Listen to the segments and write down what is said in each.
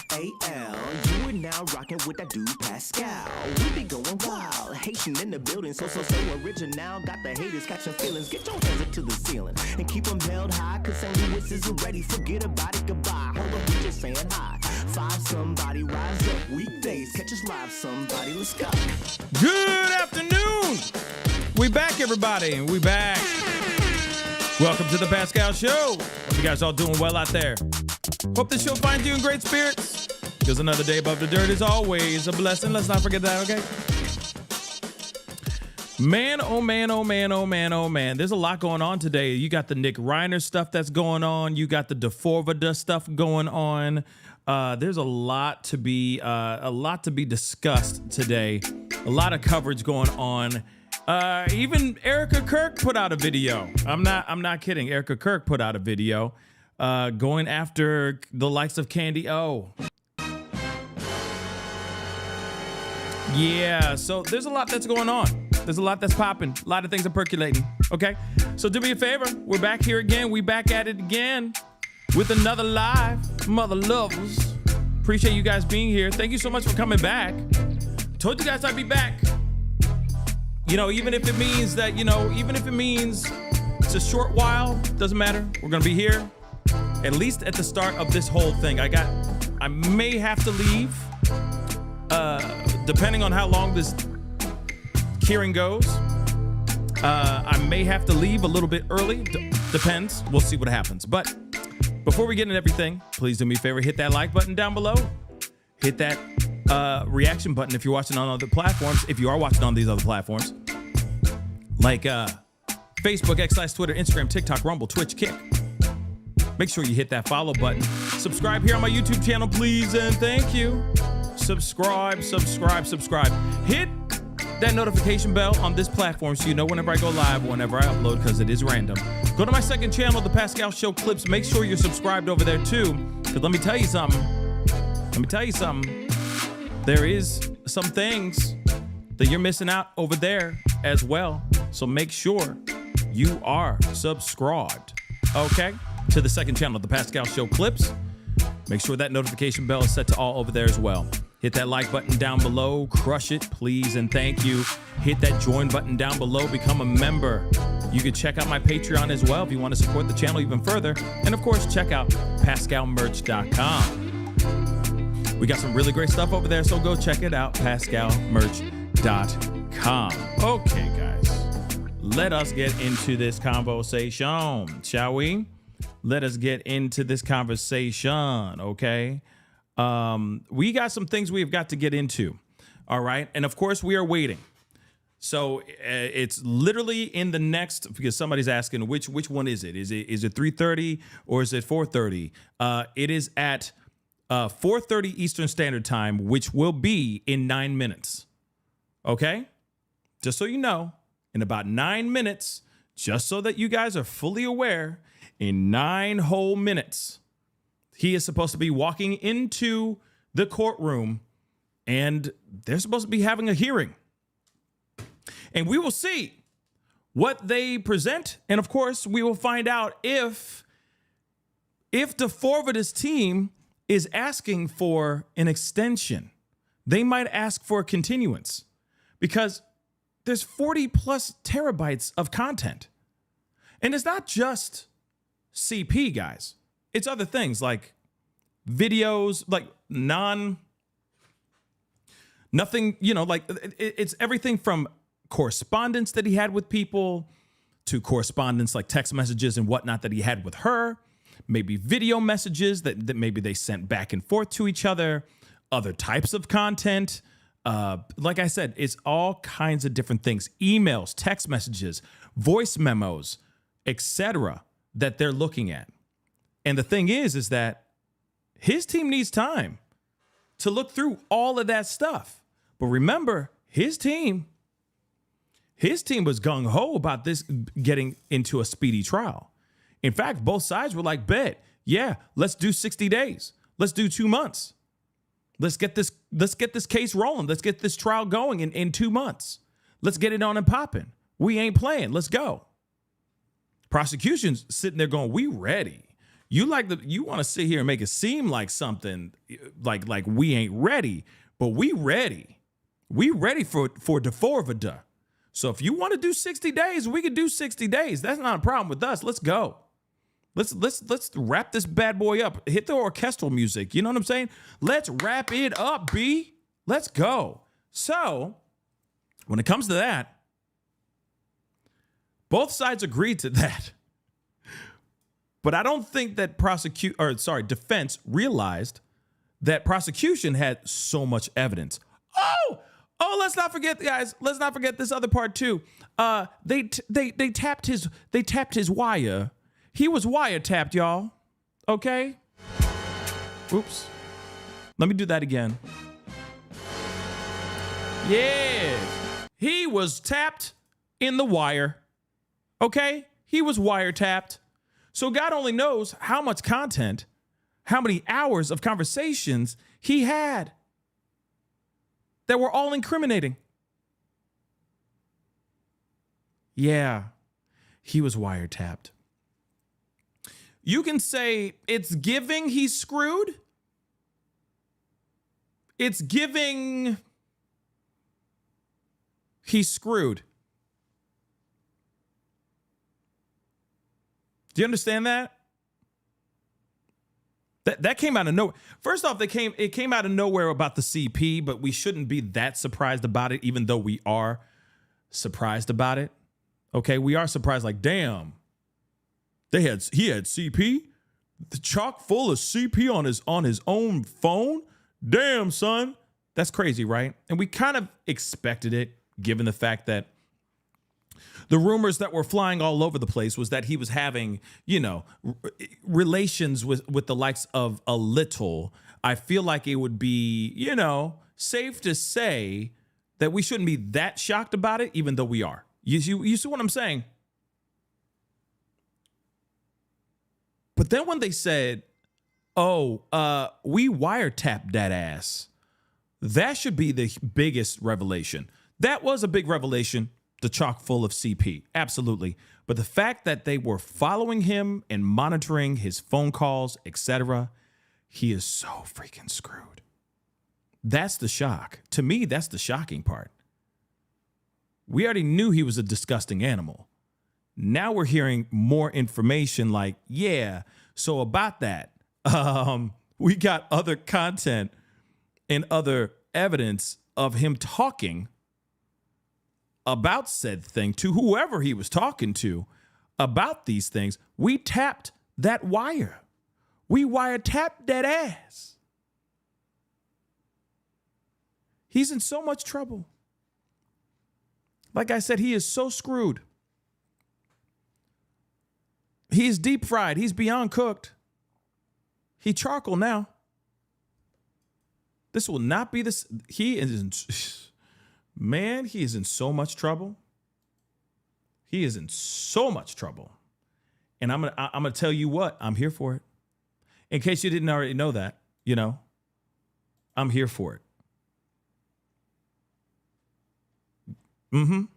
Pascal, you are now rocking with that dude Pascal. We be going wild, Haitian in the building, so original. Got the haters catching feelings. Get your hands up to the ceiling and keep them held high, cause St. Louis isn't ready. Forget about it, goodbye. Hold up, we just saying hi. Five somebody, rise up. Weekdays, catch us live, somebody. Let's go. Good afternoon. We back, everybody. We back. Welcome to the Pascal Show. Hope you guys all doing well out there. Hope this show finds you in great spirits, because another day above the dirt is always a blessing. Let's not forget that, okay? Man, oh man, oh man, oh man, oh man. There's a lot going on today. You got the Nick Reiner stuff that's going on. You got the D4vd stuff going on. There's a lot to be discussed today. A lot of coverage going on. Even Erica Kirk put out a video. I'm not kidding. Erica Kirk put out a video going after the likes of Candy O. Yeah, so there's a lot that's going on. There's a lot that's popping. A lot of things are percolating. Okay, so do me a favor. We're back here again. We back at it again with another live, mother lovers. Appreciate you guys being here. Thank you so much for coming back. Told you guys I'd be back. You know, even if it means it's a short while, doesn't matter. We're gonna be here, at least at the start of this whole thing. I may have to leave, depending on how long this hearing goes. I may have to leave a little bit early. Depends. We'll see what happens. But before we get into everything, please do me a favor, hit that like button down below. Hit that reaction button if you're watching on other platforms. If you are watching on these other platforms, like Facebook, X, Twitter, Instagram, TikTok, Rumble, Twitch, Kick. Make sure you hit that follow button. Subscribe here on my YouTube channel, please, and thank you. Subscribe. Hit that notification bell on this platform so you know whenever I go live or whenever I upload, because it is random. Go to my second channel, The Pascal Show Clips. Make sure you're subscribed over there too, because let me tell you something. There is some things that you're missing out over there as well. So make sure you are subscribed, okay, to the second channel, The Pascal Show Clips. Make sure that notification bell is set to all over there as well. Hit that like button down below. Crush it, please, and thank you. Hit that join button down below. Become a member. You can check out my Patreon as well if you want to support the channel even further. And, of course, check out PascalMerch.com. We got some really great stuff over there, so go check it out, PascalMerch.com. Okay, guys. Let us get into this conversation, shall we? Let us get into this conversation, okay? We got some things we've got to get into, all right? And, of course, we are waiting. So it's literally in the next, because somebody's asking, which one is it? Is it 3:30 or is it 4:30? It is at 4:30 Eastern Standard Time, which will be in 9 minutes, okay? Just so you know, in about 9 minutes, just so that you guys are fully aware, in 9 whole minutes, he is supposed to be walking into the courtroom and they're supposed to be having a hearing. And we will see what they present. And of course, we will find out if if D4vd's team is asking for an extension, they might ask for a continuance because there's 40 plus terabytes of content. And it's not just CP, guys. It's other things like videos, like nothing, like it's everything from correspondence that he had with people to correspondence like text messages and whatnot that he had with her, maybe video messages that maybe they sent back and forth to each other, other types of content. Like I said, it's all kinds of different things, emails, text messages, voice memos, etc. that they're looking at. And the thing is that his team needs time to look through all of that stuff. But remember, his team was gung-ho about this getting into a speedy trial. In fact, both sides were like, bet, yeah, let's do 60 days. Let's do 2 months. Let's get this case rolling. Let's get this trial going in 2 months. Let's get it on and popping. We ain't playing. Let's go. Prosecution's sitting there going, we ready. You want to sit here and make it seem like something like we ain't ready, but we ready. We ready for D4vd. So if you want to do 60 days, we could do 60 days. That's not a problem with us. Let's go. Let's wrap this bad boy up. Hit the orchestral music. You know what I'm saying? Let's wrap it up, B. Let's go. So when it comes to that, both sides agreed to that. But I don't think that defense realized that prosecution had so much evidence. Oh, let's not forget, guys. Let's not forget this other part too. They tapped his wire. He was wiretapped, y'all. Okay? Oops. Let me do that again. Yeah. He was tapped in the wire. Okay? He was wiretapped. So God only knows how much content, how many hours of conversations he had that were all incriminating. Yeah, he was wiretapped. You can say it's giving he's screwed. It's giving he's screwed. Do you understand that? That came out of nowhere. First off, it came out of nowhere about the CP, but we shouldn't be that surprised about it, even though we are surprised about it. Okay, we are surprised, like, damn. He had CP, the chock full of CP on his own phone. Damn, son, that's crazy, right? And we kind of expected it, given the fact that the rumors that were flying all over the place was that he was having, relations with the likes of a little. I feel like it would be, safe to say that we shouldn't be that shocked about it, even though we are. You see what I'm saying? But then when they said, we wiretapped that ass, that should be the biggest revelation. That was a big revelation. The chock full of CP. Absolutely. But the fact that they were following him and monitoring his phone calls, etc., he is so freaking screwed. That's the shock. To me, that's the shocking part. We already knew he was a disgusting animal. Now we're hearing more information like, yeah, so about that, we got other content and other evidence of him talking about said thing to whoever he was talking to about these things. We tapped that wire. We wiretapped that ass. He's in so much trouble. Like I said, he is so screwed. He's deep fried. He's beyond cooked. He charcoal now. This will not be this. He is man, he is in so much trouble. He is in so much trouble. And I'm gonna tell you what, I'm here for it. In case you didn't already know that, I'm here for it.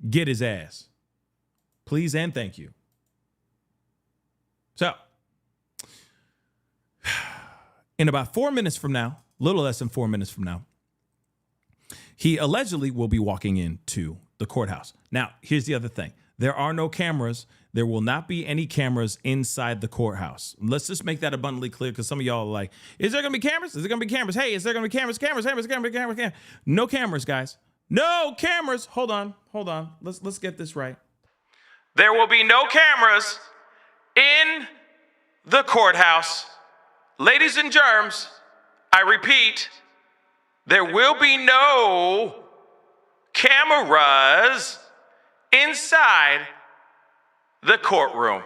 Get his ass. Please and thank you. So in about 4 minutes from now, a little less than 4 minutes from now, he allegedly will be walking into the courthouse. Now, here's the other thing. There are no cameras. There will not be any cameras inside the courthouse. Let's just make that abundantly clear, because some of y'all are like, is there going to be cameras? Is there going to be cameras? Hey, is there going to be cameras? Cameras. No cameras, guys. No cameras. Hold on. Let's get this right. There will be no cameras in the courthouse. Ladies and germs, I repeat, there will be no cameras inside the courtroom.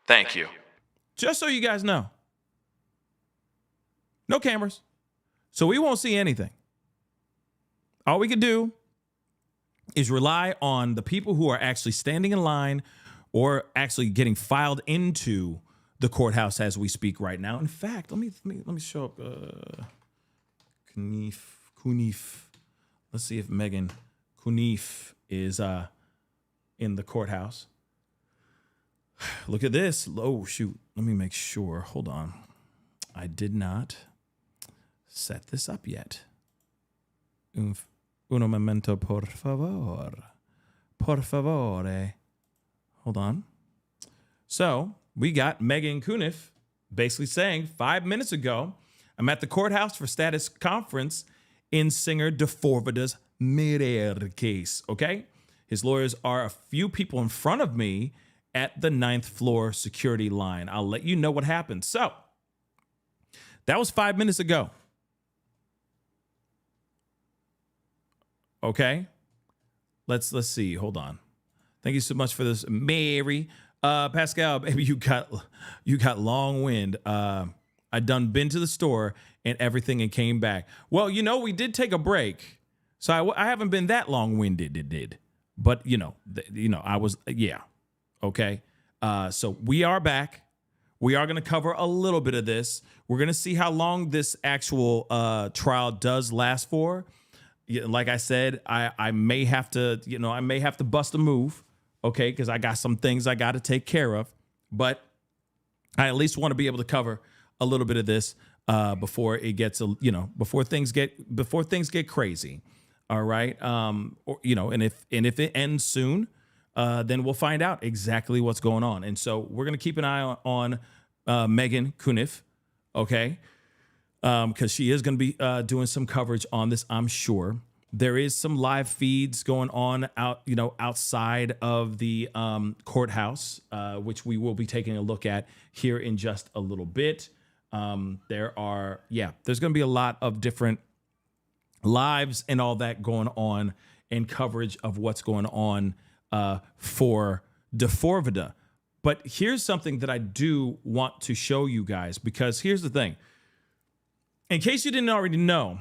Thank you. Just so you guys know, no cameras. So we won't see anything. All we can do is rely on the people who are actually standing in line or actually getting filed into the courthouse as we speak right now. In fact, let me show up Kunif. Let's see if Megan Kunif is in the courthouse. Look at this. Oh, shoot. Let me make sure. Hold on. I did not set this up yet. Uno momento, por favor. Por favore. Hold on. So we got Megan Kunif basically saying 5 minutes ago, I'm at the courthouse for status conference in singer D4vd's murder case. Okay? His lawyers are a few people in front of me at the 9th floor security line. I'll let you know what happened. So that was 5 minutes ago. Okay? Let's see. Hold on. Thank you so much for this, Mary. Pascal, baby, you got long wind. I done been to the store and everything and came back. Well, we did take a break, so I haven't been that long-winded. But I was, yeah. Okay. So we are back. We are going to cover a little bit of this. We're going to see how long this actual trial does last for. Like I said, I may have to bust a move. Okay, because I got some things I got to take care of, but I at least want to be able to cover a little bit of this before it gets, before things get crazy. All right, and if it ends soon, then we'll find out exactly what's going on. And so we're gonna keep an eye on Megan Kunif, okay, because she is gonna be doing some coverage on this, I'm sure. There is some live feeds going on outside of the courthouse, which we will be taking a look at here in just a little bit. There's going to be a lot of different lives and all that going on and coverage of what's going on for D4vd. But here's something that I do want to show you guys, because here's the thing. In case you didn't already know,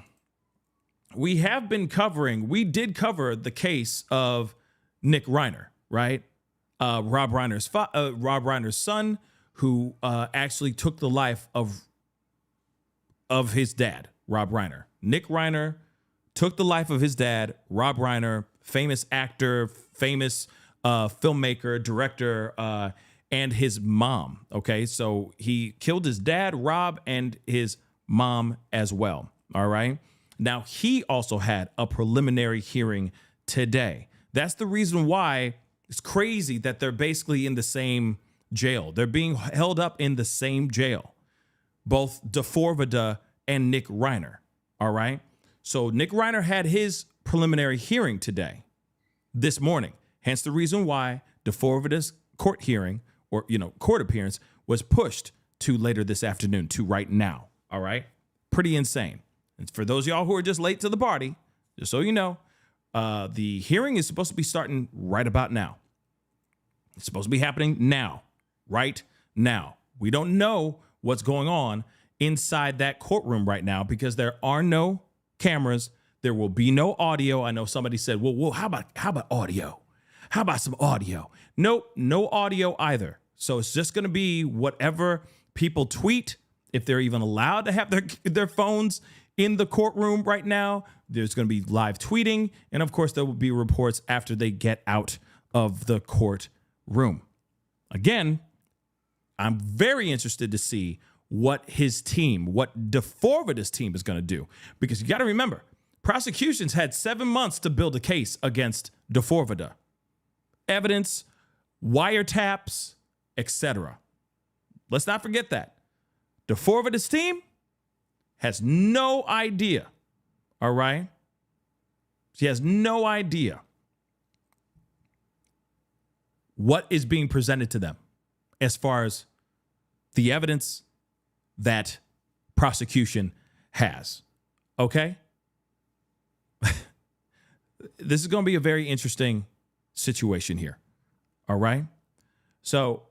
we did cover the case of Nick Reiner, right? Rob Reiner's son, who actually took the life of his dad, Rob Reiner. Nick Reiner took the life of his dad, Rob Reiner, famous actor, famous filmmaker, director, and his mom. Okay, so he killed his dad, Rob, and his mom as well. All right. Now, he also had a preliminary hearing today. That's the reason why it's crazy that they're basically in the same jail. They're being held up in the same jail, both D4vd and Nick Reiner. All right. So Nick Reiner had his preliminary hearing today, this morning. Hence the reason why D4vd's court hearing or, court appearance was pushed to later this afternoon, to right now. All right. Pretty insane. And for those of y'all who are just late to the party, just so you know, the hearing is supposed to be starting right about now. It's supposed to be happening now, right now. We don't know what's going on inside that courtroom right now because there are no cameras. There will be no audio. I know somebody said, well, how about audio? How about some audio? Nope, no audio either. So it's just going to be whatever people tweet, if they're even allowed to have their phones in the courtroom right now. There's going to be live tweeting. And of course, there will be reports after they get out of the courtroom. Again, I'm very interested to see what his team, what D4vd's team is going to do. Because you got to remember, prosecutions had 7 months to build a case against D4vd. Evidence, wiretaps, etc. Let's not forget that. D4vd's team has no idea, all right? She has no idea what is being presented to them as far as the evidence that prosecution has, okay? This is going to be a very interesting situation here, all right? So,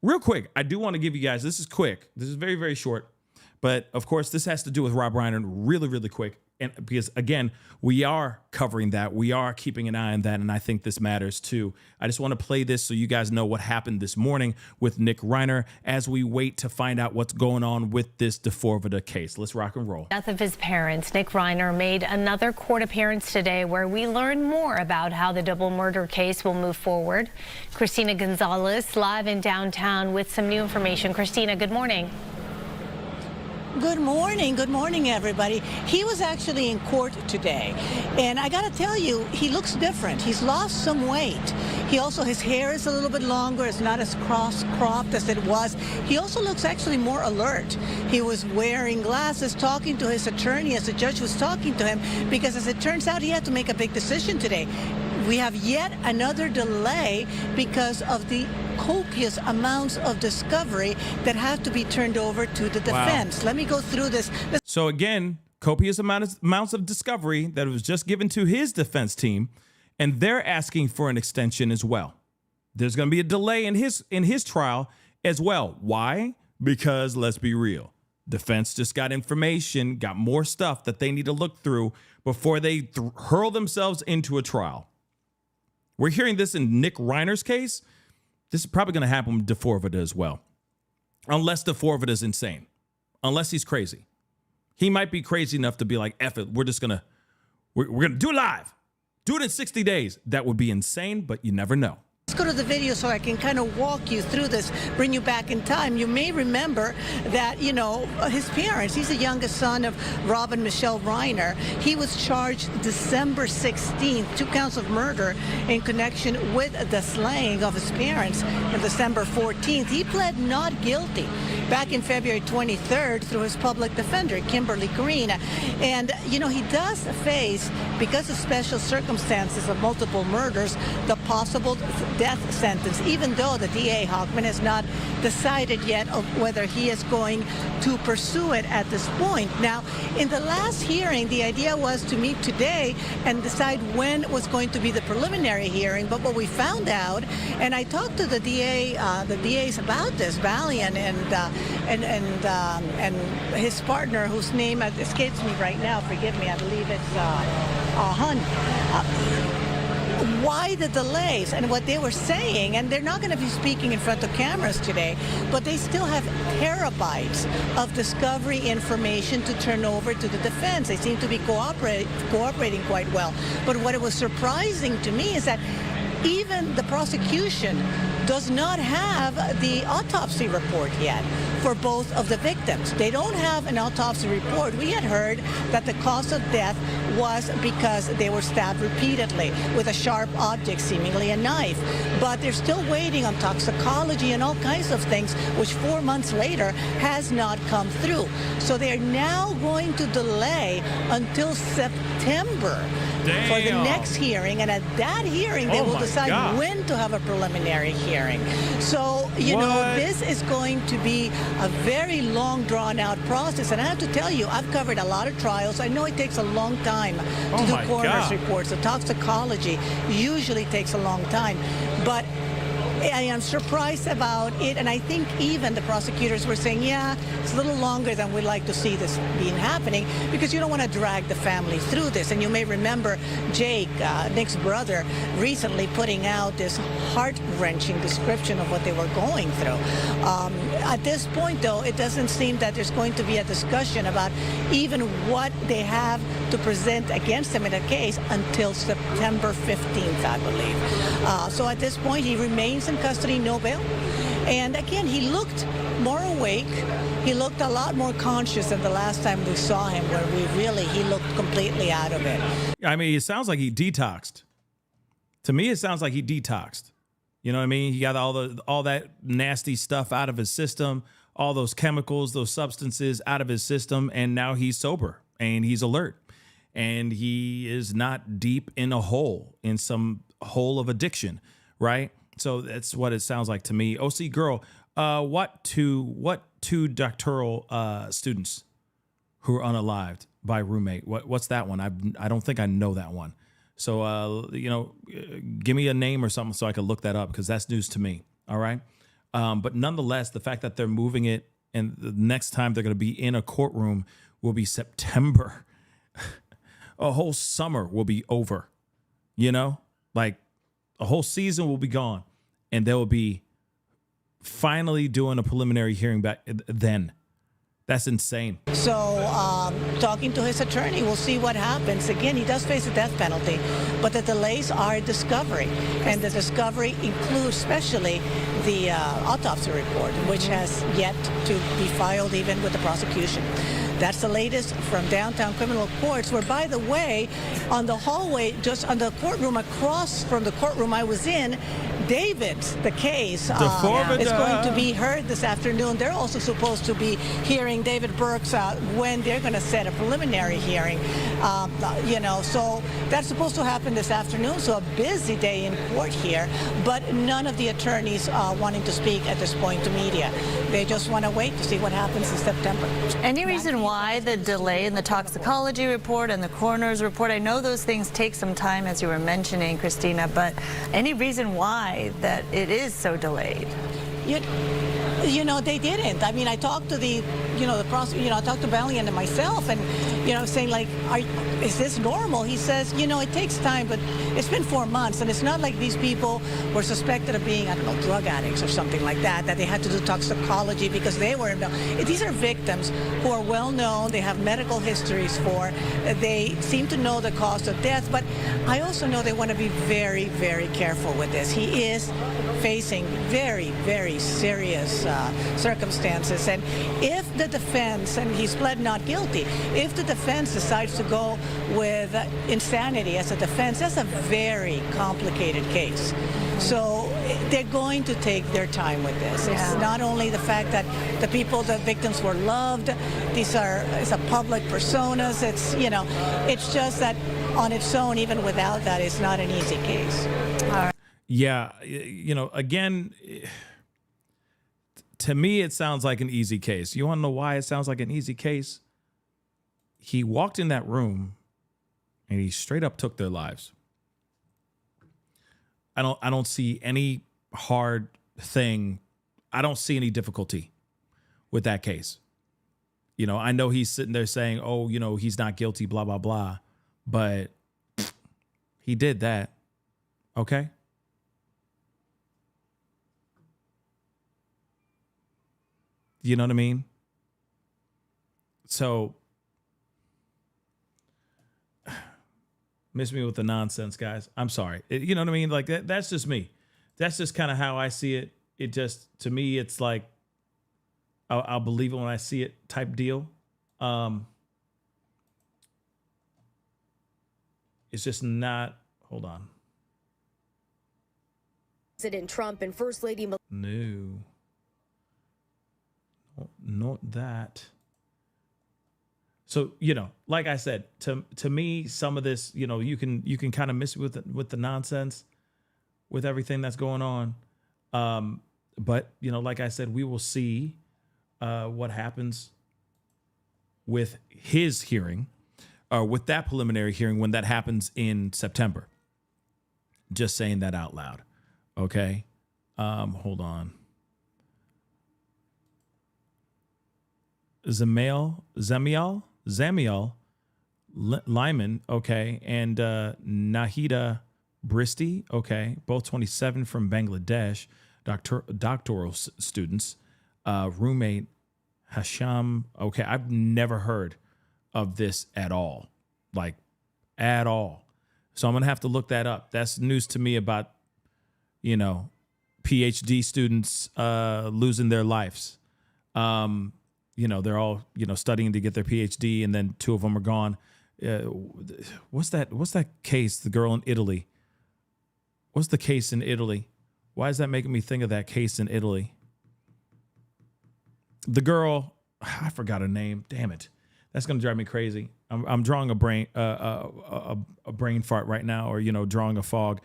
real quick, I do want to give you guys, this is quick. This is very, very short. But, of course, this has to do with Rob Reiner really, really quick. And because, again, we are covering that. We are keeping an eye on that. And I think this matters, too. I just want to play this so you guys know what happened this morning with Nick Reiner as we wait to find out what's going on with this D4vd case. Let's rock and roll. Death of his parents, Nick Reiner made another court appearance today where we learn more about how the double murder case will move forward. Christina Gonzalez live in downtown with some new information. Christina, good morning. Good morning, everybody. He was actually in court today, and I gotta tell you, he looks different. He's lost some weight. He also, his hair is a little bit longer. It's not as cropped as it was. He also looks actually more alert. He was wearing glasses, talking to his attorney as the judge was talking to him, because as it turns out, he had to make a big decision today. We have yet another delay because of the copious amounts of discovery that have to be turned over to the defense. Wow. Let me go through this. So again, copious amounts of discovery that was just given to his defense team, and they're asking for an extension as well. There's going to be a delay in his trial as well. Why? Because let's be real. Defense just got information, got more stuff that they need to look through before they hurl themselves into a trial. We're hearing this in Nick Reiner's case. This is probably going to happen with D4vd as well. Unless D4vd is insane. Unless he's crazy. He might be crazy enough to be like, F it, we're going to do it live. Do it in 60 days. That would be insane, but you never know. Let's go to the video so I can kind of walk you through this, bring you back in time. You may remember that, you know, his parents, he's the youngest son of Rob and Michelle Reiner. He was charged December 16th, 2 counts of murder in connection with the slaying of his parents on December 14th. He pled not guilty back in February 23rd through his public defender, Kimberly Green. And, you know, he does face, because of special circumstances of multiple murders, the possible death sentence, even though the DA, Hockman, has not decided yet of whether he is going to pursue it at this point. Now, in the last hearing, the idea was to meet today and decide when was going to be the preliminary hearing. But what we found out, and I talked to the DAs about this, Valian and his partner, whose name escapes me right now. Forgive me. I believe it's Hun. Why the delays? And what they were saying, and they're not going to be speaking in front of cameras today, but they still have terabytes of discovery information to turn over to the defense. They seem to be cooperating quite well. But what was surprising to me is that even the prosecution does not have the autopsy report yet for both of the victims. They don't have an autopsy report. We had heard that the cause of death was because they were stabbed repeatedly with a sharp object, seemingly a knife. But they're still waiting on toxicology and all kinds of things, which 4 months later has not come through. So they're now going to delay until September for the next hearing, and at that hearing they will decide when to have a preliminary hearing. So, you know, this is going to be a very long, drawn-out process, and I have to tell you, I've covered a lot of trials. I know it takes a long time to do coroner's reports. The toxicology usually takes a long time, but I am surprised about it, and I think even the prosecutors were saying, yeah, it's a little longer than we'd like to see this being happening, because you don't want to drag the family through this. And you may remember Jake, Nick's brother, recently putting out this heart-wrenching description of what they were going through. At this point, though, it doesn't seem that there's going to be a discussion about even what they have to present against them in a case until September 15th, I believe. So at this point, he remains in custody, no bail. And again, he looked more awake. he looked a lot more conscious than the last time we saw him, where he looked completely out of it. I mean, it sounds like he detoxed. To me, it sounds like he detoxed. You know what I mean? He got all that nasty stuff out of his system, all those chemicals, those substances out of his system, and now he's sober and he's alert. And he is not deep in some hole of addiction, right? So that's what it sounds like to me. OC girl, what two doctoral students who are unalived by roommate? What's that one? I don't think I know that one. So give me a name or something so I can look that up, because that's news to me. All right. But nonetheless, the fact that they're moving it and the next time they're going to be in a courtroom will be September. A whole summer will be over, like a whole season will be gone, and they will be finally doing a preliminary hearing back then. That's insane. So talking to his attorney, we'll see what happens. Again, he does face a death penalty, but the delays are discovery. And the discovery includes especially the autopsy report, which has yet to be filed even with the prosecution. That's the latest from downtown criminal courts, where, by the way, on the hallway, just on the courtroom across from the courtroom I was in, David's, the case, is going to be heard this afternoon. They're also supposed to be hearing David Burke's when they're going to set a preliminary hearing. So that's supposed to happen this afternoon. So a busy day in court here, but none of the attorneys wanting to speak at this point to media. They just want to wait to see what happens in September. Any reason why the delay in the toxicology report and the coroner's report? I know those things take some time, as you were mentioning, Christina, but any reason why that it is so delayed? They didn't. I mean, I talked to the prosecutor, I talked to Bellion and myself, and, saying, like, is this normal? He says, it takes time, but it's been 4 months, and it's not like these people were suspected of being, drug addicts or something like that they had to do toxicology because they were, these are victims who are well known, they have medical histories they seem to know the cause of death, but I also know they want to be very, very careful with this. He is facing very, very serious circumstances, and if the defense, and he's pled not guilty, if the defense decides to go with insanity as a defense, that's a very complicated case. So they're going to take their time with this. Yeah. It's not only the fact that the victims were loved, it's a public personas, it's just that on its own, even without that, it's not an easy case. All right. Yeah, again, to me, it sounds like an easy case. You want to know why it sounds like an easy case? He walked in that room and he straight up took their lives. I don't see any hard thing. I don't see any difficulty with that case. I know he's sitting there saying, oh, he's not guilty, blah, blah, blah. But he did that. Okay. You know what I mean? So, miss me with the nonsense, guys. I'm sorry. You know what I mean? Like, that's just me. That's just kind of how I see it. It just, to me, it's like, I'll believe it when I see it type deal. It's just not, hold on. President Trump and First Lady No. Not that. So, like I said, to me, some of this, you can kind of miss with the nonsense, with everything that's going on. But, like I said, we will see what happens with his hearing, or with that preliminary hearing when that happens in September. Just saying that out loud. Okay. Hold on. Zamiel Lyman, okay, and Nahida Bristi, okay, both 27 from Bangladesh, doctoral students. Roommate Hasham, okay, I've never heard of this at all, like at all. So I'm gonna have to look that up. That's news to me about, PhD students losing their lives. they're all, studying to get their PhD, and then 2 of them are gone. What's that case? The girl in Italy. What's the case in Italy? Why is that making me think of that case in Italy? The girl, I forgot her name. Damn it. That's going to drive me crazy. I'm drawing a brain fart right now, or, drawing a fog.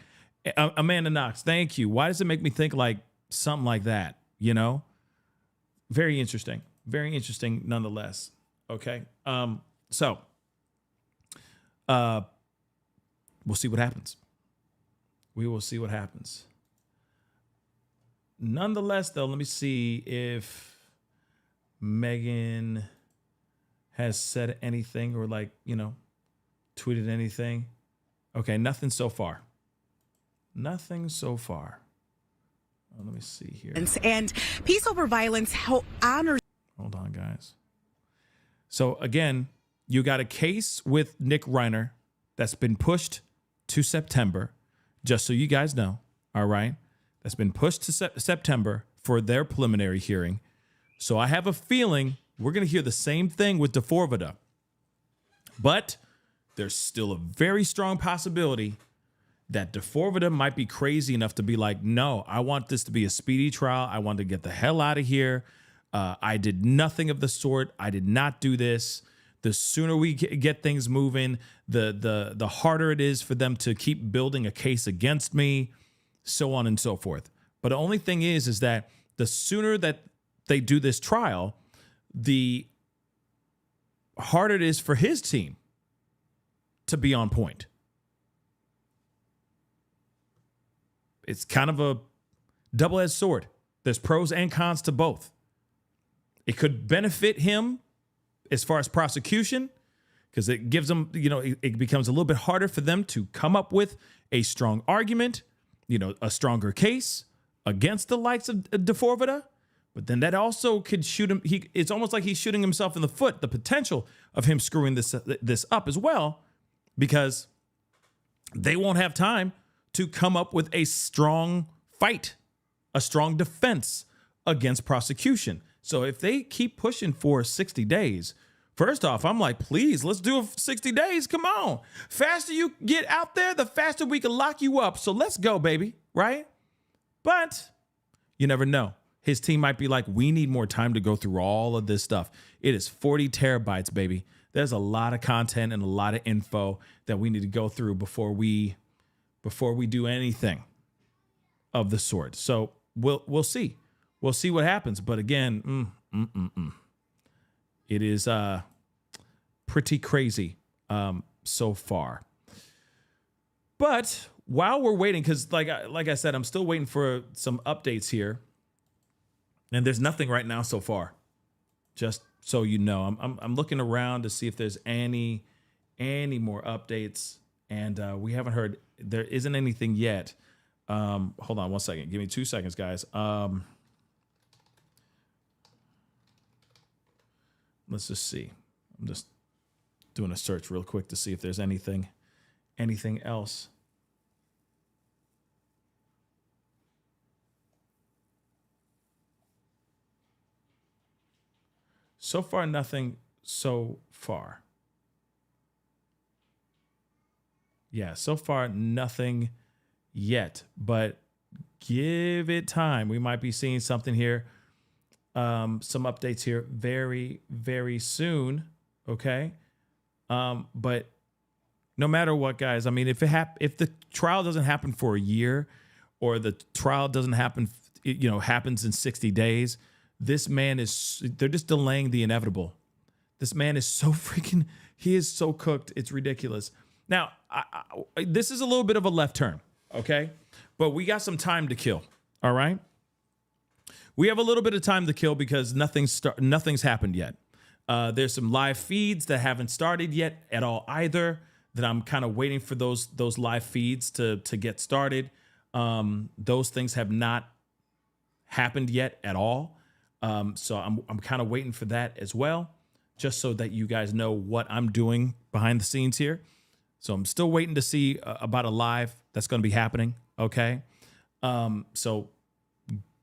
Amanda Knox, thank you. Why does it make me think like something like that? Very interesting. Very interesting nonetheless. Okay. So we'll see what happens. We will see what happens. Nonetheless, though, let me see if Megan has said anything or tweeted anything. Okay, nothing so far. Nothing so far. Let me see here. And peace over violence honors. Hold on, guys. So again, you got a case with Nick Reiner that's been pushed to September, just so you guys know, all right? That's been pushed to September for their preliminary hearing. So I have a feeling we're going to hear the same thing with D4vd. But there's still a very strong possibility that D4vd might be crazy enough to be like, no, I want this to be a speedy trial. I want to get the hell out of here. I did nothing of the sort. I did not do this. The sooner we get things moving, the harder it is for them to keep building a case against me, so on and so forth. But the only thing is that the sooner that they do this trial, the harder it is for his team to be on point. It's kind of a double-edged sword. There's pros and cons to both. It could benefit him as far as prosecution, because it gives them, it becomes a little bit harder for them to come up with a strong argument, a stronger case against the likes of D4vd. But then that also could shoot him. It's almost like he's shooting himself in the foot, the potential of him screwing this up as well, because they won't have time to come up with a strong fight, a strong defense against prosecution. So if they keep pushing for 60 days, first off, I'm like, please, let's do 60 days. Come on. Faster you get out there, the faster we can lock you up. So let's go, baby. Right? But you never know. His team might be like, we need more time to go through all of this stuff. It is 40 terabytes, baby. There's a lot of content and a lot of info that we need to go through before we do anything of the sort. So we'll see. We'll see what happens. But again, it is pretty crazy so far. But while we're waiting, because like I said, I'm still waiting for some updates here. And there's nothing right now so far. Just so you know, I'm looking around to see if there's any more updates. And we haven't heard. There isn't anything yet. Hold on 1 second. Give me 2 seconds, guys. Let's just see. I'm just doing a search real quick to see if there's anything else. So far, nothing so far. Yeah, so far, nothing yet. But give it time. We might be seeing something here. Some updates here very, very soon. Okay. But no matter what, guys, I mean, if the trial doesn't happen for a year, or the trial doesn't happen, happens in 60 days, this man they're just delaying the inevitable. This man is so he is so cooked. It's ridiculous. Now, this is a little bit of a left turn. Okay. But we got some time to kill. All right. We have a little bit of time to kill because nothing's happened yet. There's some live feeds that haven't started yet at all either, that I'm kind of waiting for those live feeds to get started. Those things have not happened yet at all. So I'm kind of waiting for that as well, just so that you guys know what I'm doing behind the scenes here. So I'm still waiting to see about a live that's going to be happening. Okay. So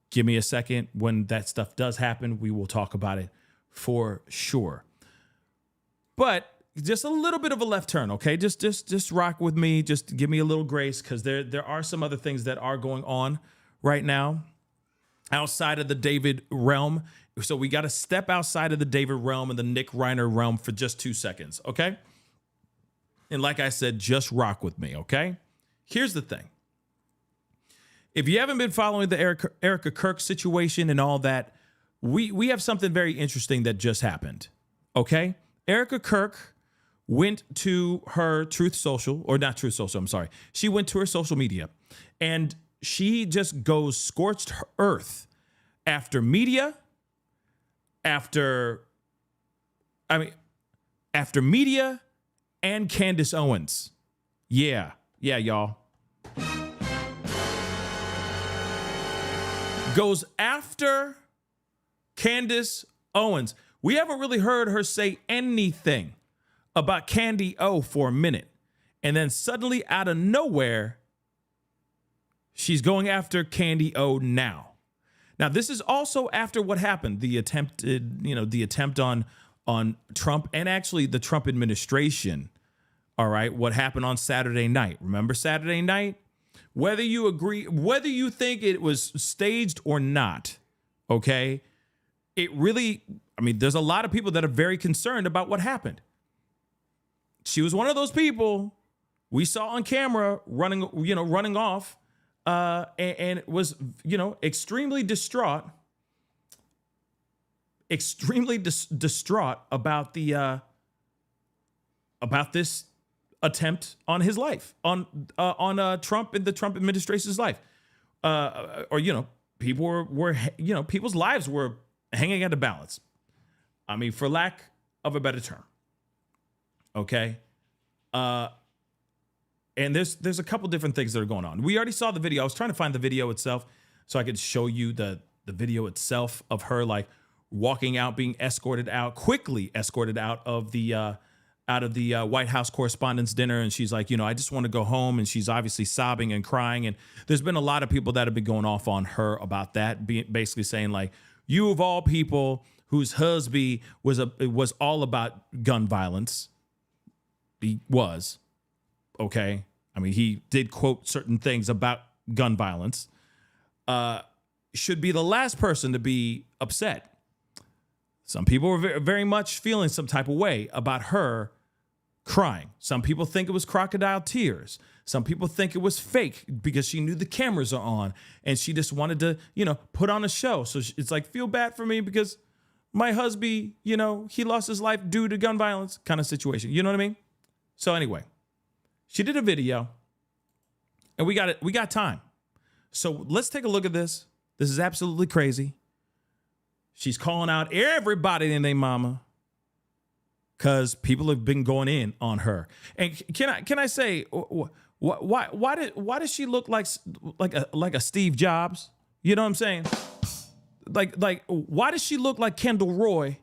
give me a second. When that stuff does happen, we will talk about it for sure. But just a little bit of a left turn, okay? Just rock with me. Just give me a little grace, because there are some other things that are going on right now outside of the David realm. So we got to step outside of the David realm and the Nick Reiner realm for just 2 seconds, okay? And like I said, just rock with me, okay? Here's the thing. If you haven't been following the Erica Kirk situation and all that, we have something very interesting that just happened, okay? Erica Kirk went to her Truth Social, or not Truth Social, I'm sorry. She went to her social media, and she just goes scorched earth after media, after media and Candace Owens. Yeah, y'all. Goes after Candace Owens. We haven't really heard her say anything about Candy O for a minute. And then suddenly out of nowhere, she's going after Candy O now. Now, this is also after what happened, the attempt on Trump and actually the Trump administration. All right, what happened on Saturday night? Remember Saturday night? Whether you agree, whether you think it was staged or not, okay, it really, there's a lot of people that are very concerned about what happened. She was one of those people we saw on camera running off, and was, extremely distraught about about this attempt on his life, on Trump and the Trump administration's life, people were people's lives were hanging at a balance. For lack of a better term. Okay. And there's a couple different things that are going on. We already saw the video. I was trying to find the video itself so I could show you the video itself of her like walking out, being quickly escorted out of the White House Correspondents' Dinner. And she's like, I just want to go home. And she's obviously sobbing and crying. And there's been a lot of people that have been going off on her about that, basically saying like, you of all people whose husband was all about gun violence. He was, okay. He did quote certain things about gun violence. Should be the last person to be upset. Some people were very much feeling some type of way about her crying. Some people think it was crocodile tears. Some people think it was fake because she knew the cameras are on and she just wanted to, put on a show. So it's like, feel bad for me because my husband, he lost his life due to gun violence kind of situation. You know what I mean? So anyway, she did a video and we got time. So let's take a look at this. This is absolutely crazy. She's calling out everybody and their mama because people have been going in on her. And can I say, why does she look like a Steve Jobs? You know what I'm saying? Like why does she look like Kendall Roy?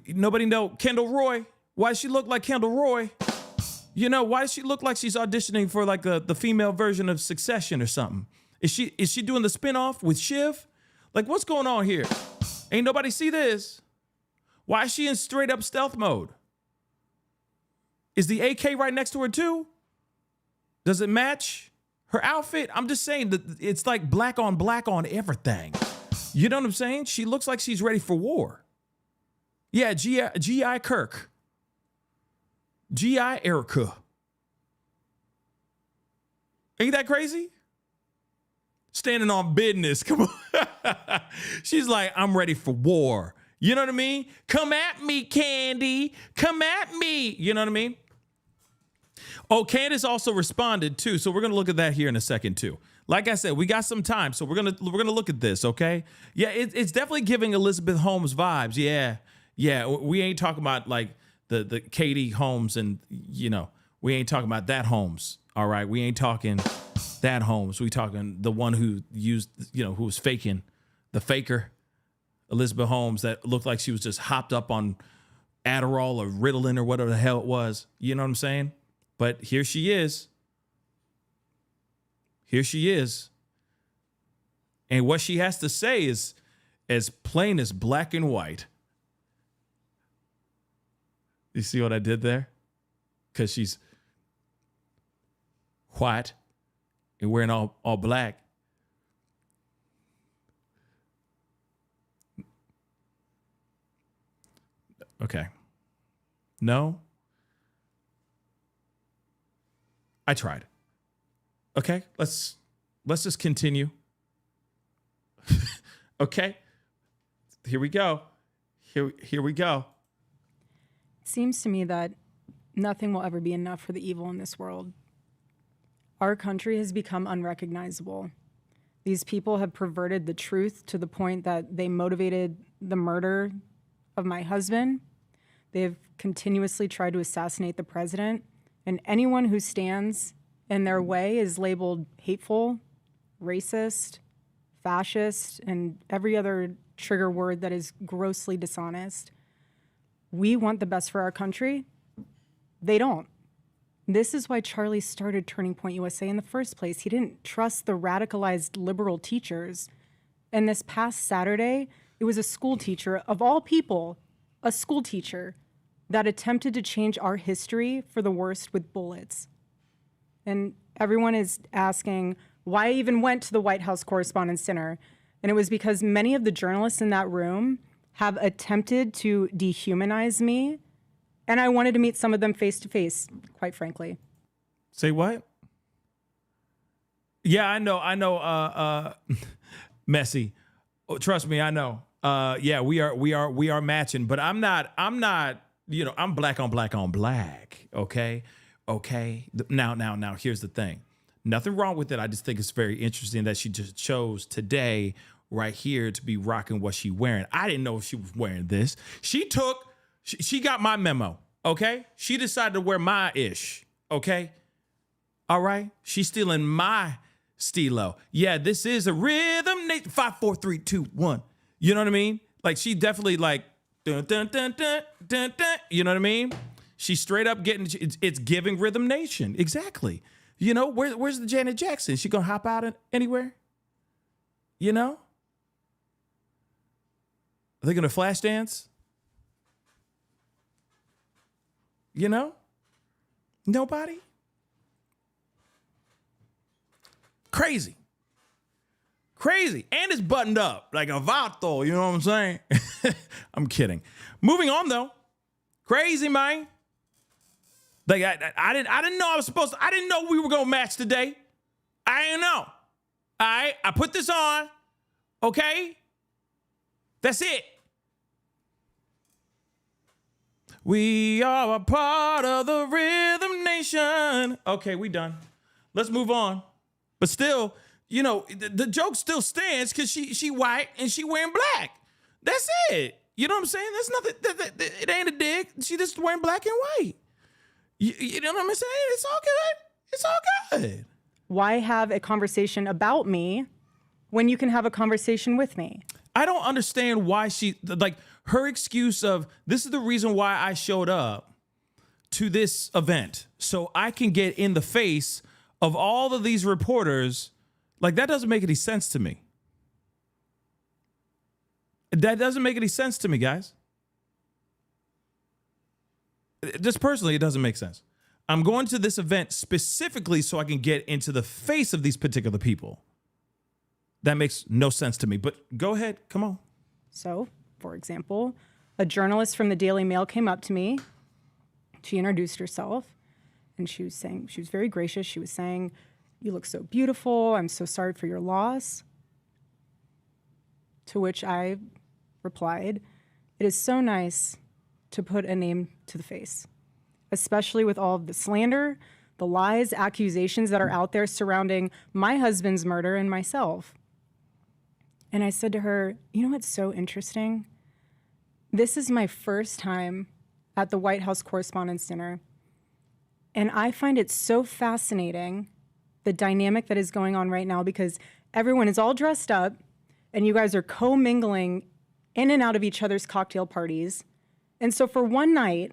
Nobody know Kendall Roy? Why does she look like Kendall Roy? Why does she look like she's auditioning for like the female version of Succession or something? Is she doing the spinoff with Shiv? Like, what's going on here? Ain't nobody see this. Why is she in straight up stealth mode? Is the AK right next to her too? Does it match her outfit? I'm just saying that it's like black on everything. You know what I'm saying? She looks like she's ready for war. Yeah, G.I. Kirk. G.I. Erica. Ain't that crazy? Standing on business. Come on. She's like, I'm ready for war. You know what I mean? Come at me, Candy. Come at me. You know what I mean? Oh, Candace also responded too. So we're going to look at that here in a second too. Like I said, we got some time. So we're going to look at this. Okay. Yeah. It's definitely giving Elizabeth Holmes vibes. Yeah. Yeah. We ain't talking about like the Katie Holmes and, we ain't talking about that Holmes. All right. We ain't talking that Holmes. We talking the one who used, who was faking, the faker, Elizabeth Holmes, that looked like she was just hopped up on Adderall or Ritalin or whatever the hell it was. You know what I'm saying? But here she is. Here she is. And what she has to say is as plain as black and white. You see what I did there? Because she's white and wearing all black. Okay. No. I tried. Okay, let's just continue. Okay. Here we go. Here we go. It seems to me that nothing will ever be enough for the evil in this world. Our country has become unrecognizable. These people have perverted the truth to the point that they motivated the murder of my husband. They have continuously tried to assassinate the president, and anyone who stands in their way is labeled hateful, racist, fascist, and every other trigger word that is grossly dishonest. We want the best for our country. They don't. This is why Charlie started Turning Point USA in the first place. He didn't trust the radicalized liberal teachers. And this past Saturday, it was a school teacher, of all people, a school teacher, that attempted to change our history for the worst with bullets. And everyone is asking why I even went to the White House Correspondents' Dinner. And it was because many of the journalists in that room have attempted to dehumanize me. And I wanted to meet some of them face to face, quite frankly. Say what? Yeah, I know. Messy. Oh, trust me, I know. Yeah, we are matching, but I'm not, I'm black on black on black. Okay. Now, here's the thing. Nothing wrong with it. I just think it's very interesting that she just chose today right here to be rocking what she wearing. I didn't know she was wearing this. She got my memo. Okay. She decided to wear my ish. Okay. All right. She's stealing my stilo. Yeah. This is a rhythm. 5, 4, 3, 2, 1. You know what I mean? Like she definitely like, dun, dun, dun, dun, dun, dun, you know what I mean? She's straight up getting, it's giving Rhythm Nation. Exactly. You know, where's the Janet Jackson? She gonna hop out anywhere? You know? Are they gonna flash dance? You know? Nobody? Crazy. And it's buttoned up like a vato, you know what I'm saying? I'm kidding. Moving on though. Crazy, man. Like I didn't know I didn't know we were gonna match today. I didn't know. All right, I put this on. Okay. That's it. We are a part of the Rhythm Nation. Okay, we done. Let's move on. But still, you know, the joke still stands because she white and she wearing black. That's it. You know what I'm saying? That's nothing. It ain't a dig. She just wearing black and white. You know what I'm saying? It's all good. It's all good. Why have a conversation about me when you can have a conversation with me? I don't understand why her excuse of this is the reason why I showed up to this event so I can get in the face of all of these reporters. Like that doesn't make any sense to me. That doesn't make any sense to me, guys. Just personally, it doesn't make sense. I'm going to this event specifically so I can get into the face of these particular people. That makes no sense to me, but go ahead. Come on. So, for example, a journalist from the Daily Mail came up to me. She introduced herself and she was very gracious. She was saying, "You look so beautiful. I'm so sorry for your loss." To which I replied, "It is so nice to put a name to the face, especially with all of the slander, the lies, accusations that are out there surrounding my husband's murder and myself." And I said to her, "You know what's so interesting? This is my first time at the White House Correspondents' Dinner, and I find it so fascinating, the dynamic that is going on right now, because everyone is all dressed up, and you guys are co-mingling in and out of each other's cocktail parties. And so for one night,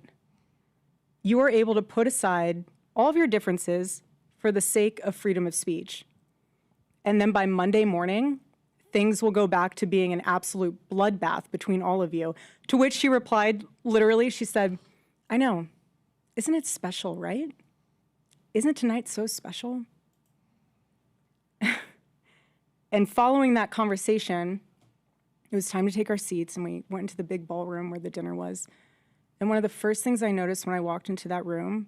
you are able to put aside all of your differences for the sake of freedom of speech. And then by Monday morning, things will go back to being an absolute bloodbath between all of you." To which she replied, literally, she said, I know. Isn't it special, right? Isn't tonight so special? And following that conversation, it was time to take our seats, and we went into the big ballroom where the dinner was. And one of the first things I noticed when I walked into that room